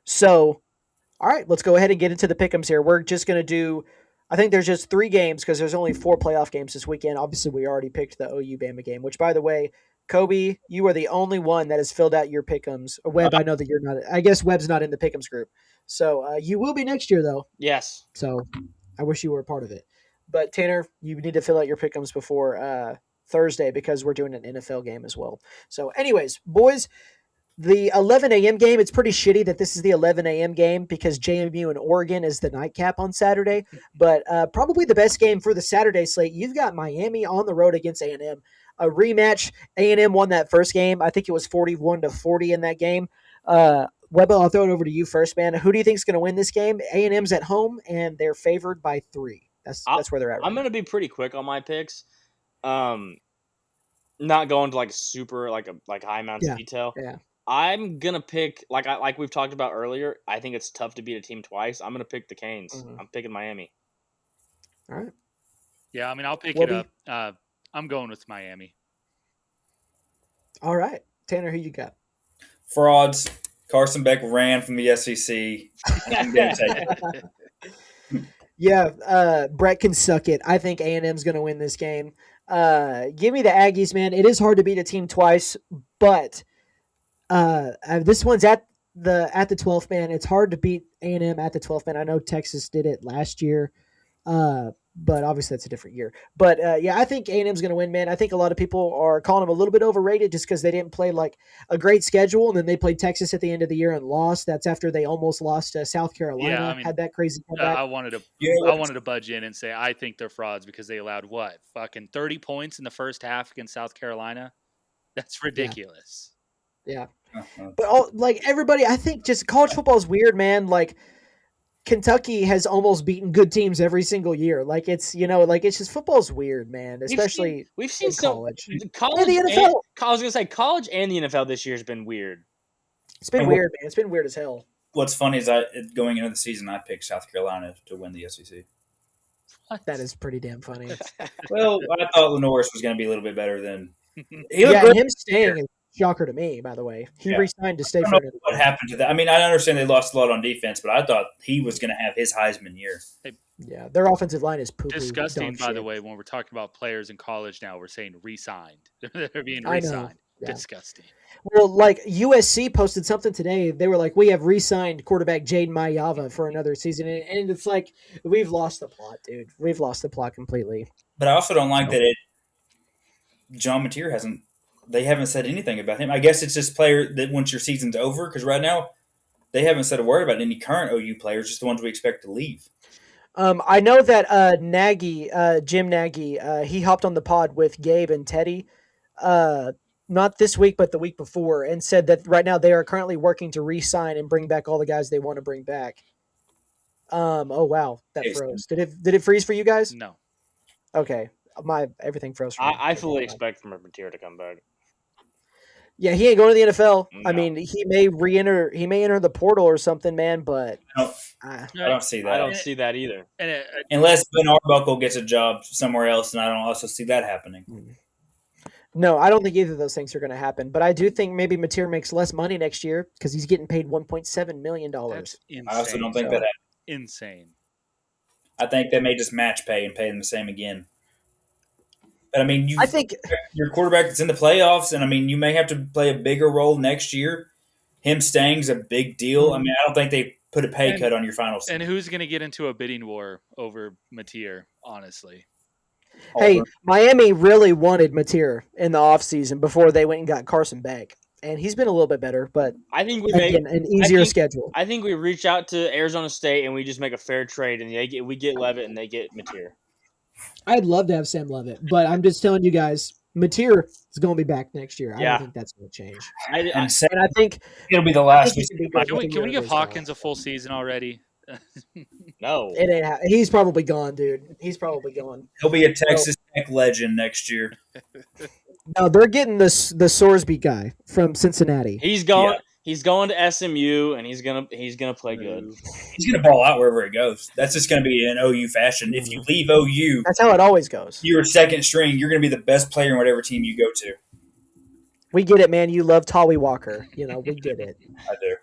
[SPEAKER 1] So, all right, let's go ahead and get into the pick'ems here. We're just going to do, I think there's just 3 games because there's only 4 playoff games this weekend. Obviously, we already picked the OU Bama game, which, by the way, Kobe, you are the only one that has filled out your pick'ems. Webb, I know that you're not. I guess Webb's not in the pick'ems group. So you will be next year, though.
[SPEAKER 4] Yes.
[SPEAKER 1] So I wish you were a part of it. But Tanner, you need to fill out your pick'ems before Thursday because we're doing an NFL game as well. So anyways, boys, the 11 a.m. game, it's pretty shitty that this is the 11 a.m. game because JMU and Oregon is the nightcap on Saturday. But probably the best game for the Saturday slate, you've got Miami on the road against A&M. A rematch. A&M won that first game. I think it was 41-40 in that game. Webbo, I'll throw it over to you first, man. Who do you think is going to win this game? A&M's at home, and they're favored by 3. That's where they're at. Right
[SPEAKER 4] I'm going to be pretty quick on my picks. Not going to like super like high amounts of detail.
[SPEAKER 1] Yeah.
[SPEAKER 4] I'm going to pick like we've talked about earlier. I think it's tough to beat a team twice. I'm going to pick the Canes. Mm-hmm. I'm picking Miami.
[SPEAKER 1] All right.
[SPEAKER 2] Yeah, I mean, I'll pick it up. I'm going with Miami.
[SPEAKER 1] All right. Tanner, who you got?
[SPEAKER 3] Frauds. Carson Beck ran from the SEC. I'm going to take it.
[SPEAKER 1] Yeah, Brett can suck it. I think A&M's going to win this game. Give me the Aggies, man. It is hard to beat a team twice, but this one's at the 12th man. It's hard to beat A&M at the 12th man. I know Texas did it last year. But obviously that's a different year. But yeah, I think A&M's going to win, man. I think a lot of people are calling them a little bit overrated just because they didn't play like a great schedule, and then they played Texas at the end of the year and lost. That's after they almost lost to South Carolina.
[SPEAKER 2] Yeah, I mean,
[SPEAKER 1] had that crazy comeback.
[SPEAKER 2] I wanted to budge in and say I think they're frauds because they allowed fucking 30 points in the first half against South Carolina. That's ridiculous.
[SPEAKER 1] Yeah. But everybody, I think just college football is weird, man. Like, Kentucky has almost beaten good teams every single year. Like it's just football's weird, man. Especially
[SPEAKER 4] we've seen
[SPEAKER 1] college.
[SPEAKER 4] And the
[SPEAKER 1] NFL.
[SPEAKER 4] I was gonna say college and the NFL this year has been weird.
[SPEAKER 1] It's been weird, man. It's been weird as hell.
[SPEAKER 3] What's funny is going into the season, I picked South Carolina to win the SEC.
[SPEAKER 1] That is pretty damn funny.
[SPEAKER 3] Well, I thought Lenoris was going to be a little bit better than
[SPEAKER 1] him staying. Shocker to me, by the way. He
[SPEAKER 3] Yeah.
[SPEAKER 1] re-signed to stay
[SPEAKER 3] I don't
[SPEAKER 1] for
[SPEAKER 3] know
[SPEAKER 1] another
[SPEAKER 3] what
[SPEAKER 1] year.
[SPEAKER 3] happened to that. I mean, I understand they lost a lot on defense, but I thought he was going to have his Heisman year.
[SPEAKER 1] Yeah, their offensive line is poo-poo.
[SPEAKER 2] Disgusting,
[SPEAKER 1] dog
[SPEAKER 2] by the
[SPEAKER 1] shit.
[SPEAKER 2] way, when we're talking about players in college now, we're saying re-signed. They're being
[SPEAKER 1] I know.
[SPEAKER 2] re-signed.
[SPEAKER 1] Yeah.
[SPEAKER 2] Disgusting.
[SPEAKER 1] Well, like USC posted something today. They were like, "We have re-signed quarterback Jaden Mayava for another season," and it's like we've lost the plot, dude. We've lost the plot completely.
[SPEAKER 3] But I also don't like that John Mateer hasn't. They haven't said anything about him. I guess it's just player that once your season's over, because right now they haven't said a word about any current OU players, just the ones we expect to leave.
[SPEAKER 1] I know that Nagy, Jim Nagy, he hopped on the pod with Gabe and Teddy, not this week but the week before, and said that right now they are currently working to re-sign and bring back all the guys they want to bring back. Oh wow, that
[SPEAKER 3] Yes.
[SPEAKER 1] froze. Did it freeze for you guys?
[SPEAKER 2] No.
[SPEAKER 1] Okay, everything froze for me.
[SPEAKER 4] I
[SPEAKER 1] Okay,
[SPEAKER 4] fully
[SPEAKER 1] never mind.
[SPEAKER 4] expect from Mateer to come back.
[SPEAKER 1] Yeah, he ain't going to the NFL. I
[SPEAKER 4] No.
[SPEAKER 1] mean, he may re-enter. He may enter the portal or something, man. But
[SPEAKER 3] I don't see that.
[SPEAKER 4] I don't see that either.
[SPEAKER 2] And
[SPEAKER 3] Unless Ben Arbuckle gets a job somewhere else, and I don't also see that happening.
[SPEAKER 1] no, I don't think either of those things are going to happen. But I do think maybe Mateer makes less money next year because he's getting paid $1.7 million.
[SPEAKER 2] that's insane.
[SPEAKER 3] I also don't think
[SPEAKER 1] So-
[SPEAKER 3] that happens.
[SPEAKER 2] Insane.
[SPEAKER 3] I think they may just match pay and pay them the same again. But I mean,
[SPEAKER 1] I think
[SPEAKER 3] your quarterback that's in the playoffs, and I mean, you may have to play a bigger role next year. Him staying's a big deal. I mean, I don't think they put a pay cut on your final season.
[SPEAKER 2] And who's going to get into a bidding war over Mateer, honestly?
[SPEAKER 1] hey, Miami really wanted Mateer in the offseason before they went and got Carson Beck. And he's been a little bit better, but
[SPEAKER 4] I think we
[SPEAKER 1] again, an easier schedule.
[SPEAKER 4] I think we reach out to Arizona State and we just make a fair trade, and we get Levitt and they get Mateer.
[SPEAKER 1] I'd love to have Sam Levitt, but I'm just telling you guys, Mateer is going to be back next year. I
[SPEAKER 4] Yeah.
[SPEAKER 1] don't think that's going to change.
[SPEAKER 3] And
[SPEAKER 1] And I think
[SPEAKER 3] it'll be the last.
[SPEAKER 1] he can be good
[SPEAKER 2] Can we
[SPEAKER 1] with the
[SPEAKER 2] give
[SPEAKER 1] University.
[SPEAKER 2] Hawkins a full season already?
[SPEAKER 4] No.
[SPEAKER 1] It ain't. He's probably gone, dude. He's probably gone.
[SPEAKER 3] He'll be a Texas Tech legend next year.
[SPEAKER 1] No, they're getting the Sorsby guy from Cincinnati.
[SPEAKER 4] He's going. He's going to SMU, and he's gonna play good.
[SPEAKER 3] He's going to ball out wherever he goes. That's just going to be an OU fashion. If you leave OU,
[SPEAKER 1] That's how it always goes.
[SPEAKER 3] you're second string. You're going to be the best player in whatever team you go to.
[SPEAKER 1] We get it, man. You love Tawi Walker. You know, we get it.
[SPEAKER 3] I do.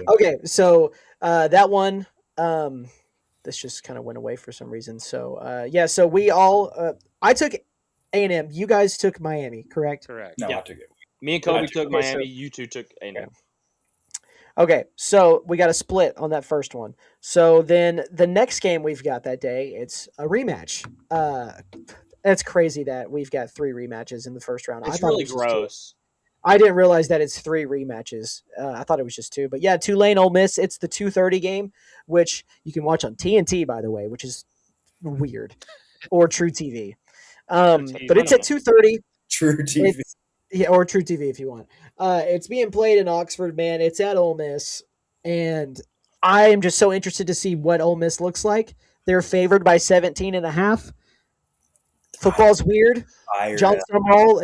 [SPEAKER 1] Okay, so that one, this just kind of went away for some reason. So yeah, so we all, I took A&M. You guys took Miami, correct?
[SPEAKER 2] Correct.
[SPEAKER 3] No,
[SPEAKER 4] Yeah.
[SPEAKER 3] I took it.
[SPEAKER 4] Me and Kobe
[SPEAKER 3] Okay,
[SPEAKER 4] took
[SPEAKER 1] so-
[SPEAKER 4] Miami. You two took A&M.
[SPEAKER 1] Okay, so we got a split on that first one. So then the next game we've got that day, it's a rematch. That's crazy that we've got 3 rematches in the first round.
[SPEAKER 4] It's
[SPEAKER 1] I thought
[SPEAKER 4] really
[SPEAKER 1] it was just 2.
[SPEAKER 4] gross.
[SPEAKER 1] I didn't realize that it's 3 rematches. I thought it was just 2. But yeah, Tulane Ole Miss. It's the 2:30 game, which you can watch on TNT, by the way, which is weird, or True TV. But it's at 2:30.
[SPEAKER 3] True TV.
[SPEAKER 1] Yeah, or True TV if you want. It's being played in Oxford, man. It's at Ole Miss, and I am just so interested to see what Ole Miss looks like. They're favored by 17.5. Football's weird. John Summerall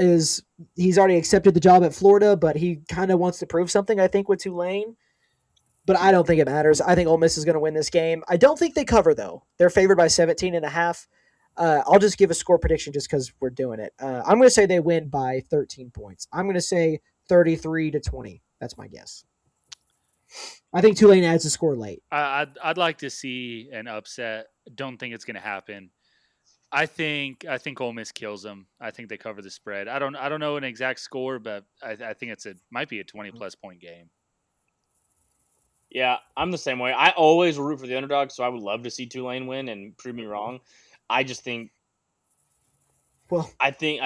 [SPEAKER 1] he's already accepted the job at Florida, but he kind of wants to prove something, I think, with Tulane. But I don't think it matters. I think Ole Miss is going to win this game. I don't think they cover, though. They're favored by 17.5. I'll just give a score prediction just because we're doing it. I'm going to say they win by 13 points. I'm going to say 33-20. That's my guess. I think Tulane adds a score late.
[SPEAKER 2] I'd like to see an upset. Don't think it's going to happen. I think Ole Miss kills them. I think they cover the spread. I don't know an exact score, but I think might be a 20+ point game.
[SPEAKER 4] Yeah, I'm the same way. I always root for the underdog, so I would love to see Tulane win and prove me wrong. I just think.
[SPEAKER 1] Well,
[SPEAKER 4] I think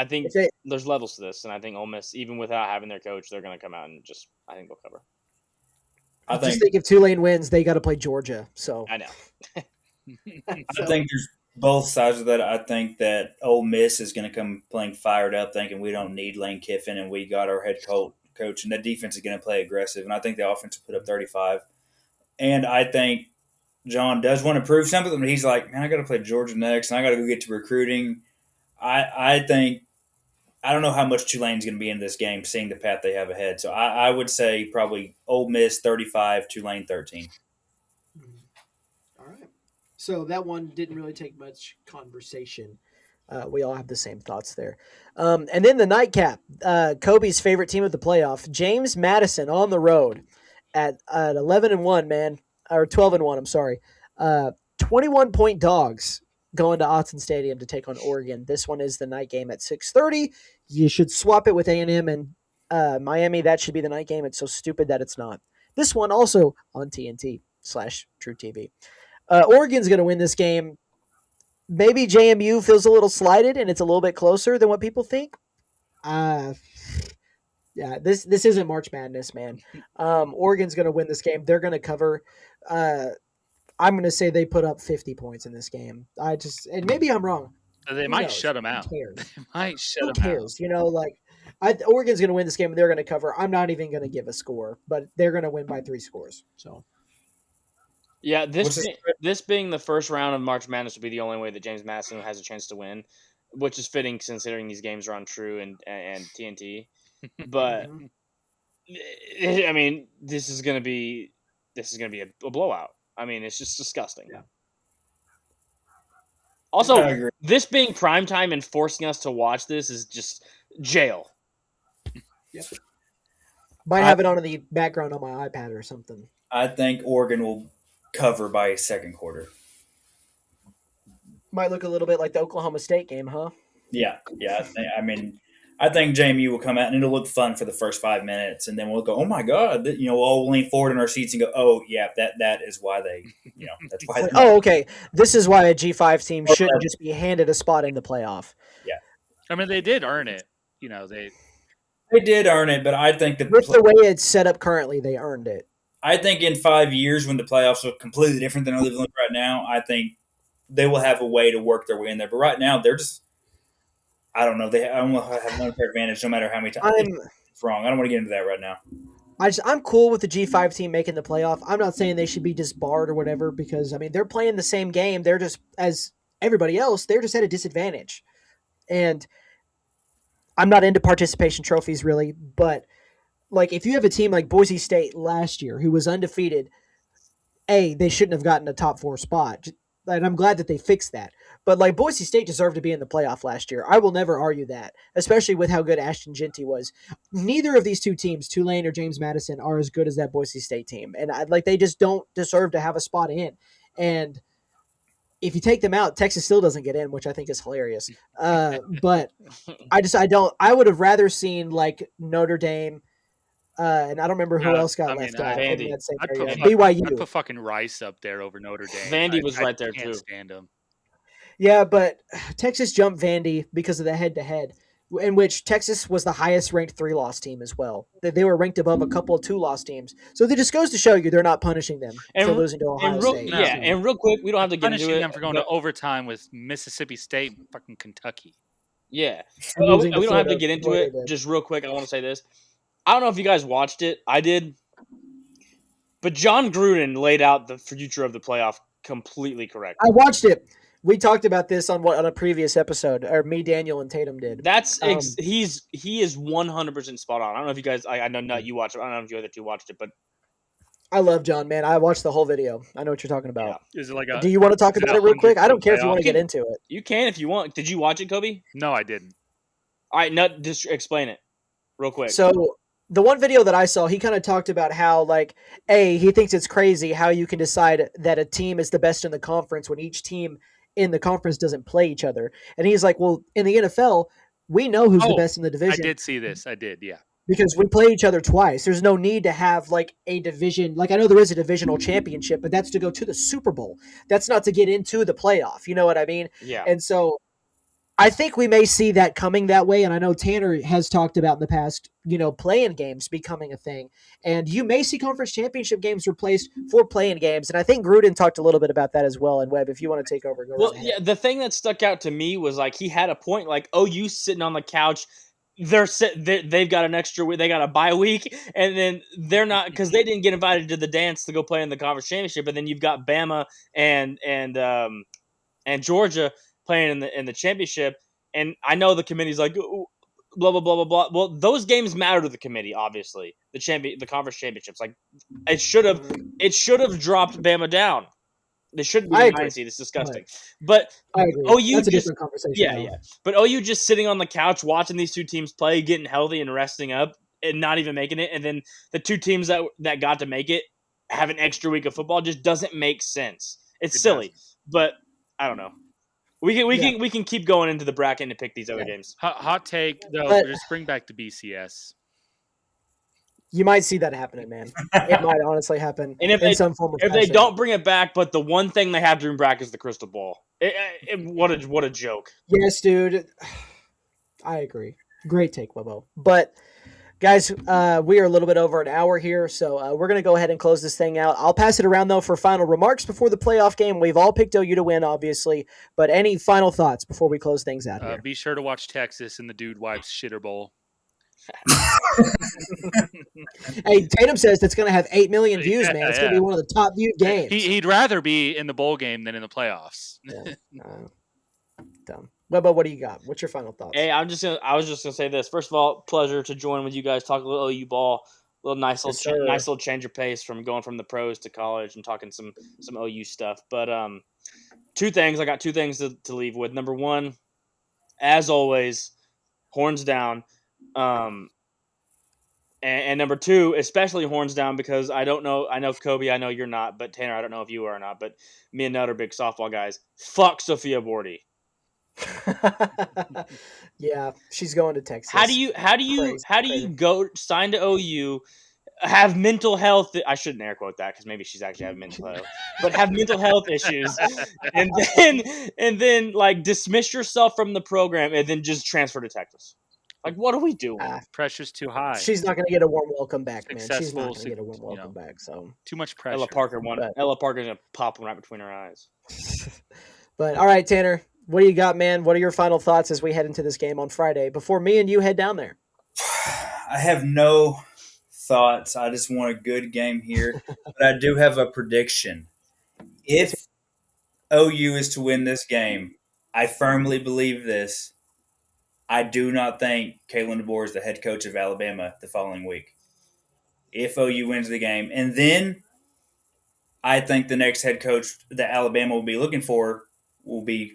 [SPEAKER 4] there's levels to this, and I think Ole Miss, even without having their coach, they're going to come out and I think they'll cover.
[SPEAKER 1] I just think if Tulane wins, they got to play Georgia. So
[SPEAKER 4] I know.
[SPEAKER 3] I think there's both sides of that. I think that Ole Miss is going to come playing fired up, thinking we don't need Lane Kiffin and we got our head coach, and the defense is going to play aggressive. And I think the offense will put up 35. And I think John does want to prove something, but he's like, man, I got to play Georgia next, and I got to go get to recruiting. I think I don't know how much Tulane's going to be in this game, seeing the path they have ahead. So I would say probably Ole Miss 35, Tulane 13.
[SPEAKER 1] All right. So that one didn't really take much conversation. We all have the same thoughts there. And then the nightcap, Kobe's favorite team of the playoff, James Madison on the road at 11-1, man, or 12-1. I'm sorry, 21-point dogs going to Autzen Stadium to take on Oregon. This one is the night game at 6:30. You should swap it with A&M and Miami. That should be the night game. It's so stupid that it's not. This one also on TNT/True TV. Oregon's going to win this game. Maybe JMU feels a little slighted and it's a little bit closer than what people think. Yeah, this isn't March Madness, man. Oregon's going to win this game. They're going to cover. I'm going to say they put up 50 points in this game. And maybe I'm wrong.
[SPEAKER 2] They might shut them out.
[SPEAKER 1] Who cares?
[SPEAKER 2] They might shut
[SPEAKER 1] Who
[SPEAKER 2] them
[SPEAKER 1] cares?
[SPEAKER 2] out.
[SPEAKER 1] Oregon's going to win this game and they're going to cover. I'm not even going to give a score, but they're going to win by 3 scores. So.
[SPEAKER 4] Yeah, this being the first round of March Madness would be the only way that James Madison has a chance to win, which is fitting considering these games are on True and TNT. But I mean, this is gonna be a blowout. I mean, it's just disgusting.
[SPEAKER 3] Yeah.
[SPEAKER 4] Also, this being primetime and forcing us to watch this is just jail.
[SPEAKER 1] Yep. Might have it on in the background on my iPad or something.
[SPEAKER 3] I think Oregon will cover by second quarter.
[SPEAKER 1] Might look a little bit like the Oklahoma State game, huh?
[SPEAKER 3] Yeah. I think JMU will come out and it'll look fun for the first 5 minutes, and then we'll go, oh my god, we'll all lean forward in our seats and go, oh yeah, that is why they, that's why.
[SPEAKER 1] Oh, okay. This is why a G5 team shouldn't just be handed a spot in the playoff.
[SPEAKER 3] Yeah,
[SPEAKER 2] I mean they did earn it.
[SPEAKER 3] They did earn it, but I think that
[SPEAKER 1] with the way it's set up currently, they earned it.
[SPEAKER 3] I think in 5 years, when the playoffs are completely different than they're living right now, I think they will have a way to work their way in there. But right now, they're just, I don't know. I don't have one fair advantage no matter how many times it's wrong. I don't want to get into that right now.
[SPEAKER 1] I'm cool with the G5 team making the playoff. I'm not saying they should be disbarred or whatever because, I mean, they're playing the same game. They're just, as everybody else, they're just at a disadvantage. And I'm not into participation trophies really, but like if you have a team like Boise State last year who was undefeated, they shouldn't have gotten a top 4 spot. And I'm glad that they fixed that. But like Boise State deserved to be in the playoff last year. I will never argue that, especially with how good Ashton Genty was. Neither of these two teams, Tulane or James Madison, are as good as that Boise State team. And they just don't deserve to have a spot in. And if you take them out, Texas still doesn't get in, which I think is hilarious. But I would have rather seen like Notre Dame, and I don't remember who else got left out.
[SPEAKER 4] Vandy.
[SPEAKER 1] BYU.
[SPEAKER 2] I'd put fucking Rice up there over Notre Dame.
[SPEAKER 4] Vandy was right there
[SPEAKER 2] I can't
[SPEAKER 4] too.
[SPEAKER 2] Stand them.
[SPEAKER 1] Yeah, but Texas jumped Vandy because of the head-to-head, in which Texas was the highest-ranked 3-loss team as well. They were ranked above a couple of 2-loss teams. So it just goes to show you they're not punishing them for losing to Ohio State.
[SPEAKER 4] Yeah, and real quick, we don't have to get
[SPEAKER 2] punishing
[SPEAKER 4] into it.
[SPEAKER 2] them for going to overtime with Mississippi State and fucking Kentucky.
[SPEAKER 4] Yeah. We don't have to get into it. Just real quick, I want to say this. I don't know if you guys watched it. I did. But John Gruden laid out the future of the playoff completely correct.
[SPEAKER 1] I watched it. We talked about this on a previous episode, or me, Daniel, and Tatum did.
[SPEAKER 4] He is 100% spot on. I don't know if you guys. I know not you watched it. I don't know if you other two watched it, but
[SPEAKER 1] I love John, man. I watched the whole video. I know what you're talking about.
[SPEAKER 2] Yeah. Is it like
[SPEAKER 1] do you want to talk about it real quick? I don't care if you want to get into it.
[SPEAKER 4] You can if you want. Did you watch it, Kobe?
[SPEAKER 2] No, I didn't.
[SPEAKER 4] All right, no, just explain it real quick.
[SPEAKER 1] So the one video that I saw, he kind of talked about how, like, he thinks it's crazy how you can decide that a team is the best in the conference when each team in the conference doesn't play each other. And he's like, well, in the NFL, we know who's the best in the division.
[SPEAKER 2] I did see this. I did, yeah.
[SPEAKER 1] Because we play each other twice. There's no need to have, like, a division. Like, I know there is a divisional championship, but that's to go to the Super Bowl. That's not to get into the playoff. You know what I mean?
[SPEAKER 4] Yeah.
[SPEAKER 1] And so I think we may see that coming that way. And I know Tanner has talked about in the past, playing games becoming a thing. And you may see conference championship games replaced for playing games. And I think Gruden talked a little bit about that as well. And Webb, if you want to take over, go
[SPEAKER 4] well,
[SPEAKER 1] right ahead.
[SPEAKER 4] Yeah, the thing that stuck out to me was like he had a point. Like, OU sitting on the couch, they've got an extra week, they got a bye week, and then they're not because they didn't get invited to the dance to go play in the conference championship. And then you've got Bama and Georgia playing in the championship. And I know the committee's like blah blah blah blah blah. Well, those games matter to the committee, obviously. The conference championships, like it should have dropped Bama down. They shouldn't be
[SPEAKER 1] I
[SPEAKER 4] the
[SPEAKER 1] agree.
[SPEAKER 4] 9 seed. It's disgusting. But
[SPEAKER 1] I agree.
[SPEAKER 4] OU
[SPEAKER 1] That's a
[SPEAKER 4] just
[SPEAKER 1] different conversation.
[SPEAKER 4] yeah,
[SPEAKER 1] though.
[SPEAKER 4] yeah. But OU just sitting on the couch watching these two teams play, getting healthy and resting up, and not even making it, and then the two teams that got to make it have an extra week of football just doesn't make sense. It's silly,
[SPEAKER 2] doesn't.
[SPEAKER 4] but I don't know. We can keep going into the bracket and pick these other games.
[SPEAKER 2] Hot take though,
[SPEAKER 1] But-
[SPEAKER 2] just bring back the BCS.
[SPEAKER 1] You might see that happening, man. It might honestly happen
[SPEAKER 4] And if
[SPEAKER 1] in
[SPEAKER 4] they
[SPEAKER 1] some form of
[SPEAKER 4] if they
[SPEAKER 1] fashion.
[SPEAKER 4] don't bring it back, but the one thing they have to bring back is the crystal ball. What a joke.
[SPEAKER 1] Yes, dude. I agree. Great take, Webbo. But guys, we are a little bit over an hour here, so we're going to go ahead and close this thing out. I'll pass it around, though, for final remarks before the playoff game. We've all picked OU to win, obviously, but any final thoughts before we close things out here?
[SPEAKER 2] Be sure to watch Texas and the Dude Wipes Shitter Bowl.
[SPEAKER 1] Hey, Tatum says that's going to have 8 million views, man. It's going to be one of the top viewed games.
[SPEAKER 2] He'd rather be in the bowl game than in the playoffs.
[SPEAKER 1] Dumb. Webbo, what do you got? What's your final thoughts?
[SPEAKER 4] Hey, I was just gonna say this. First of all, pleasure to join with you guys, talk a little OU ball, nice little change of pace from going from the pros to college and talking some OU stuff. But two things. I got two things to leave with. Number one, as always, horns down. And number two, especially horns down, because I know Kobe, I know you're not, but Tanner, I don't know if you are or not, but me and Nut are big softball guys. Fuck Sophia Bordy.
[SPEAKER 1] Yeah, she's going to Texas.
[SPEAKER 4] How do you go sign to OU, have mental health? I shouldn't air quote that because maybe she's actually having mental health, but have mental health issues, and then like dismiss yourself from the program and then just transfer to Texas. Like, what are we doing?
[SPEAKER 2] Pressure's too high.
[SPEAKER 1] She's not going to get a warm welcome back, man. She's not
[SPEAKER 2] Successful,
[SPEAKER 1] going to get a warm welcome back. So
[SPEAKER 2] too much pressure.
[SPEAKER 4] Ella Parker's gonna pop one right between her eyes.
[SPEAKER 1] But all right, Tanner, what do you got, man? What are your final thoughts as we head into this game on Friday before me and you head down there?
[SPEAKER 3] I have no thoughts. I just want a good game here. But I do have a prediction. If OU is to win this game, I firmly believe this. I do not think Kalen DeBoer is the head coach of Alabama the following week. If OU wins the game. And then I think the next head coach that Alabama will be looking for will be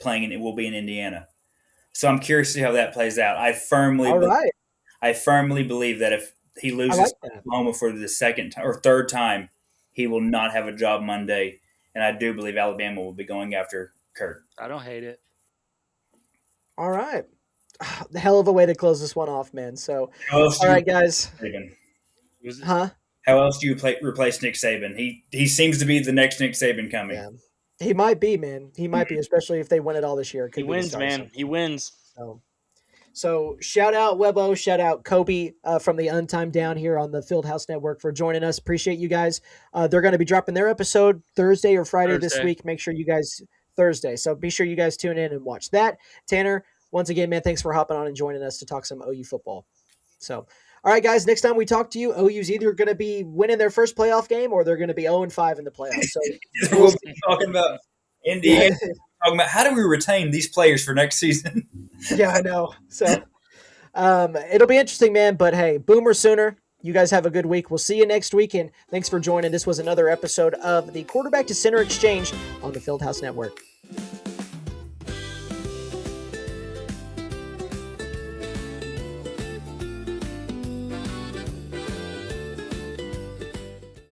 [SPEAKER 3] playing in Indiana. So I'm curious to see how that plays out. I firmly believe that if he loses Oklahoma for the second or third time, he will not have a job Monday. And I do believe Alabama will be going after Kurt.
[SPEAKER 2] I don't hate it.
[SPEAKER 1] All right. The hell of a way to close this one off, man. So, all right, guys. Huh?
[SPEAKER 3] How else do you replace Nick Saban? He seems to be the next Nick Saban coming.
[SPEAKER 1] Yeah. He might be, man. He might be, especially if they win it all this year.
[SPEAKER 4] He wins, man. He wins.
[SPEAKER 1] So shout out Webbo, shout out Kobe from the Untimed down here on the Fieldhouse Network for joining us. Appreciate you guys. They're going to be dropping their episode Thursday or Friday this week. Make sure you guys Thursday. So be sure you guys tune in and watch that. Tanner, once again, man, thanks for hopping on and joining us to talk some OU football. So, all right, guys, next time we talk to you, OU's either going to be winning their first playoff game or they're going to be 0-5 in the playoffs. So
[SPEAKER 3] we'll be talking about Indiana. Talking about how do we retain these players for next season?
[SPEAKER 1] Yeah, I know. So it'll be interesting, man. But hey, Boomer Sooner, you guys have a good week. We'll see you next week. And thanks for joining. This was another episode of the Quarterback to Center Exchange on the Fieldhouse Network.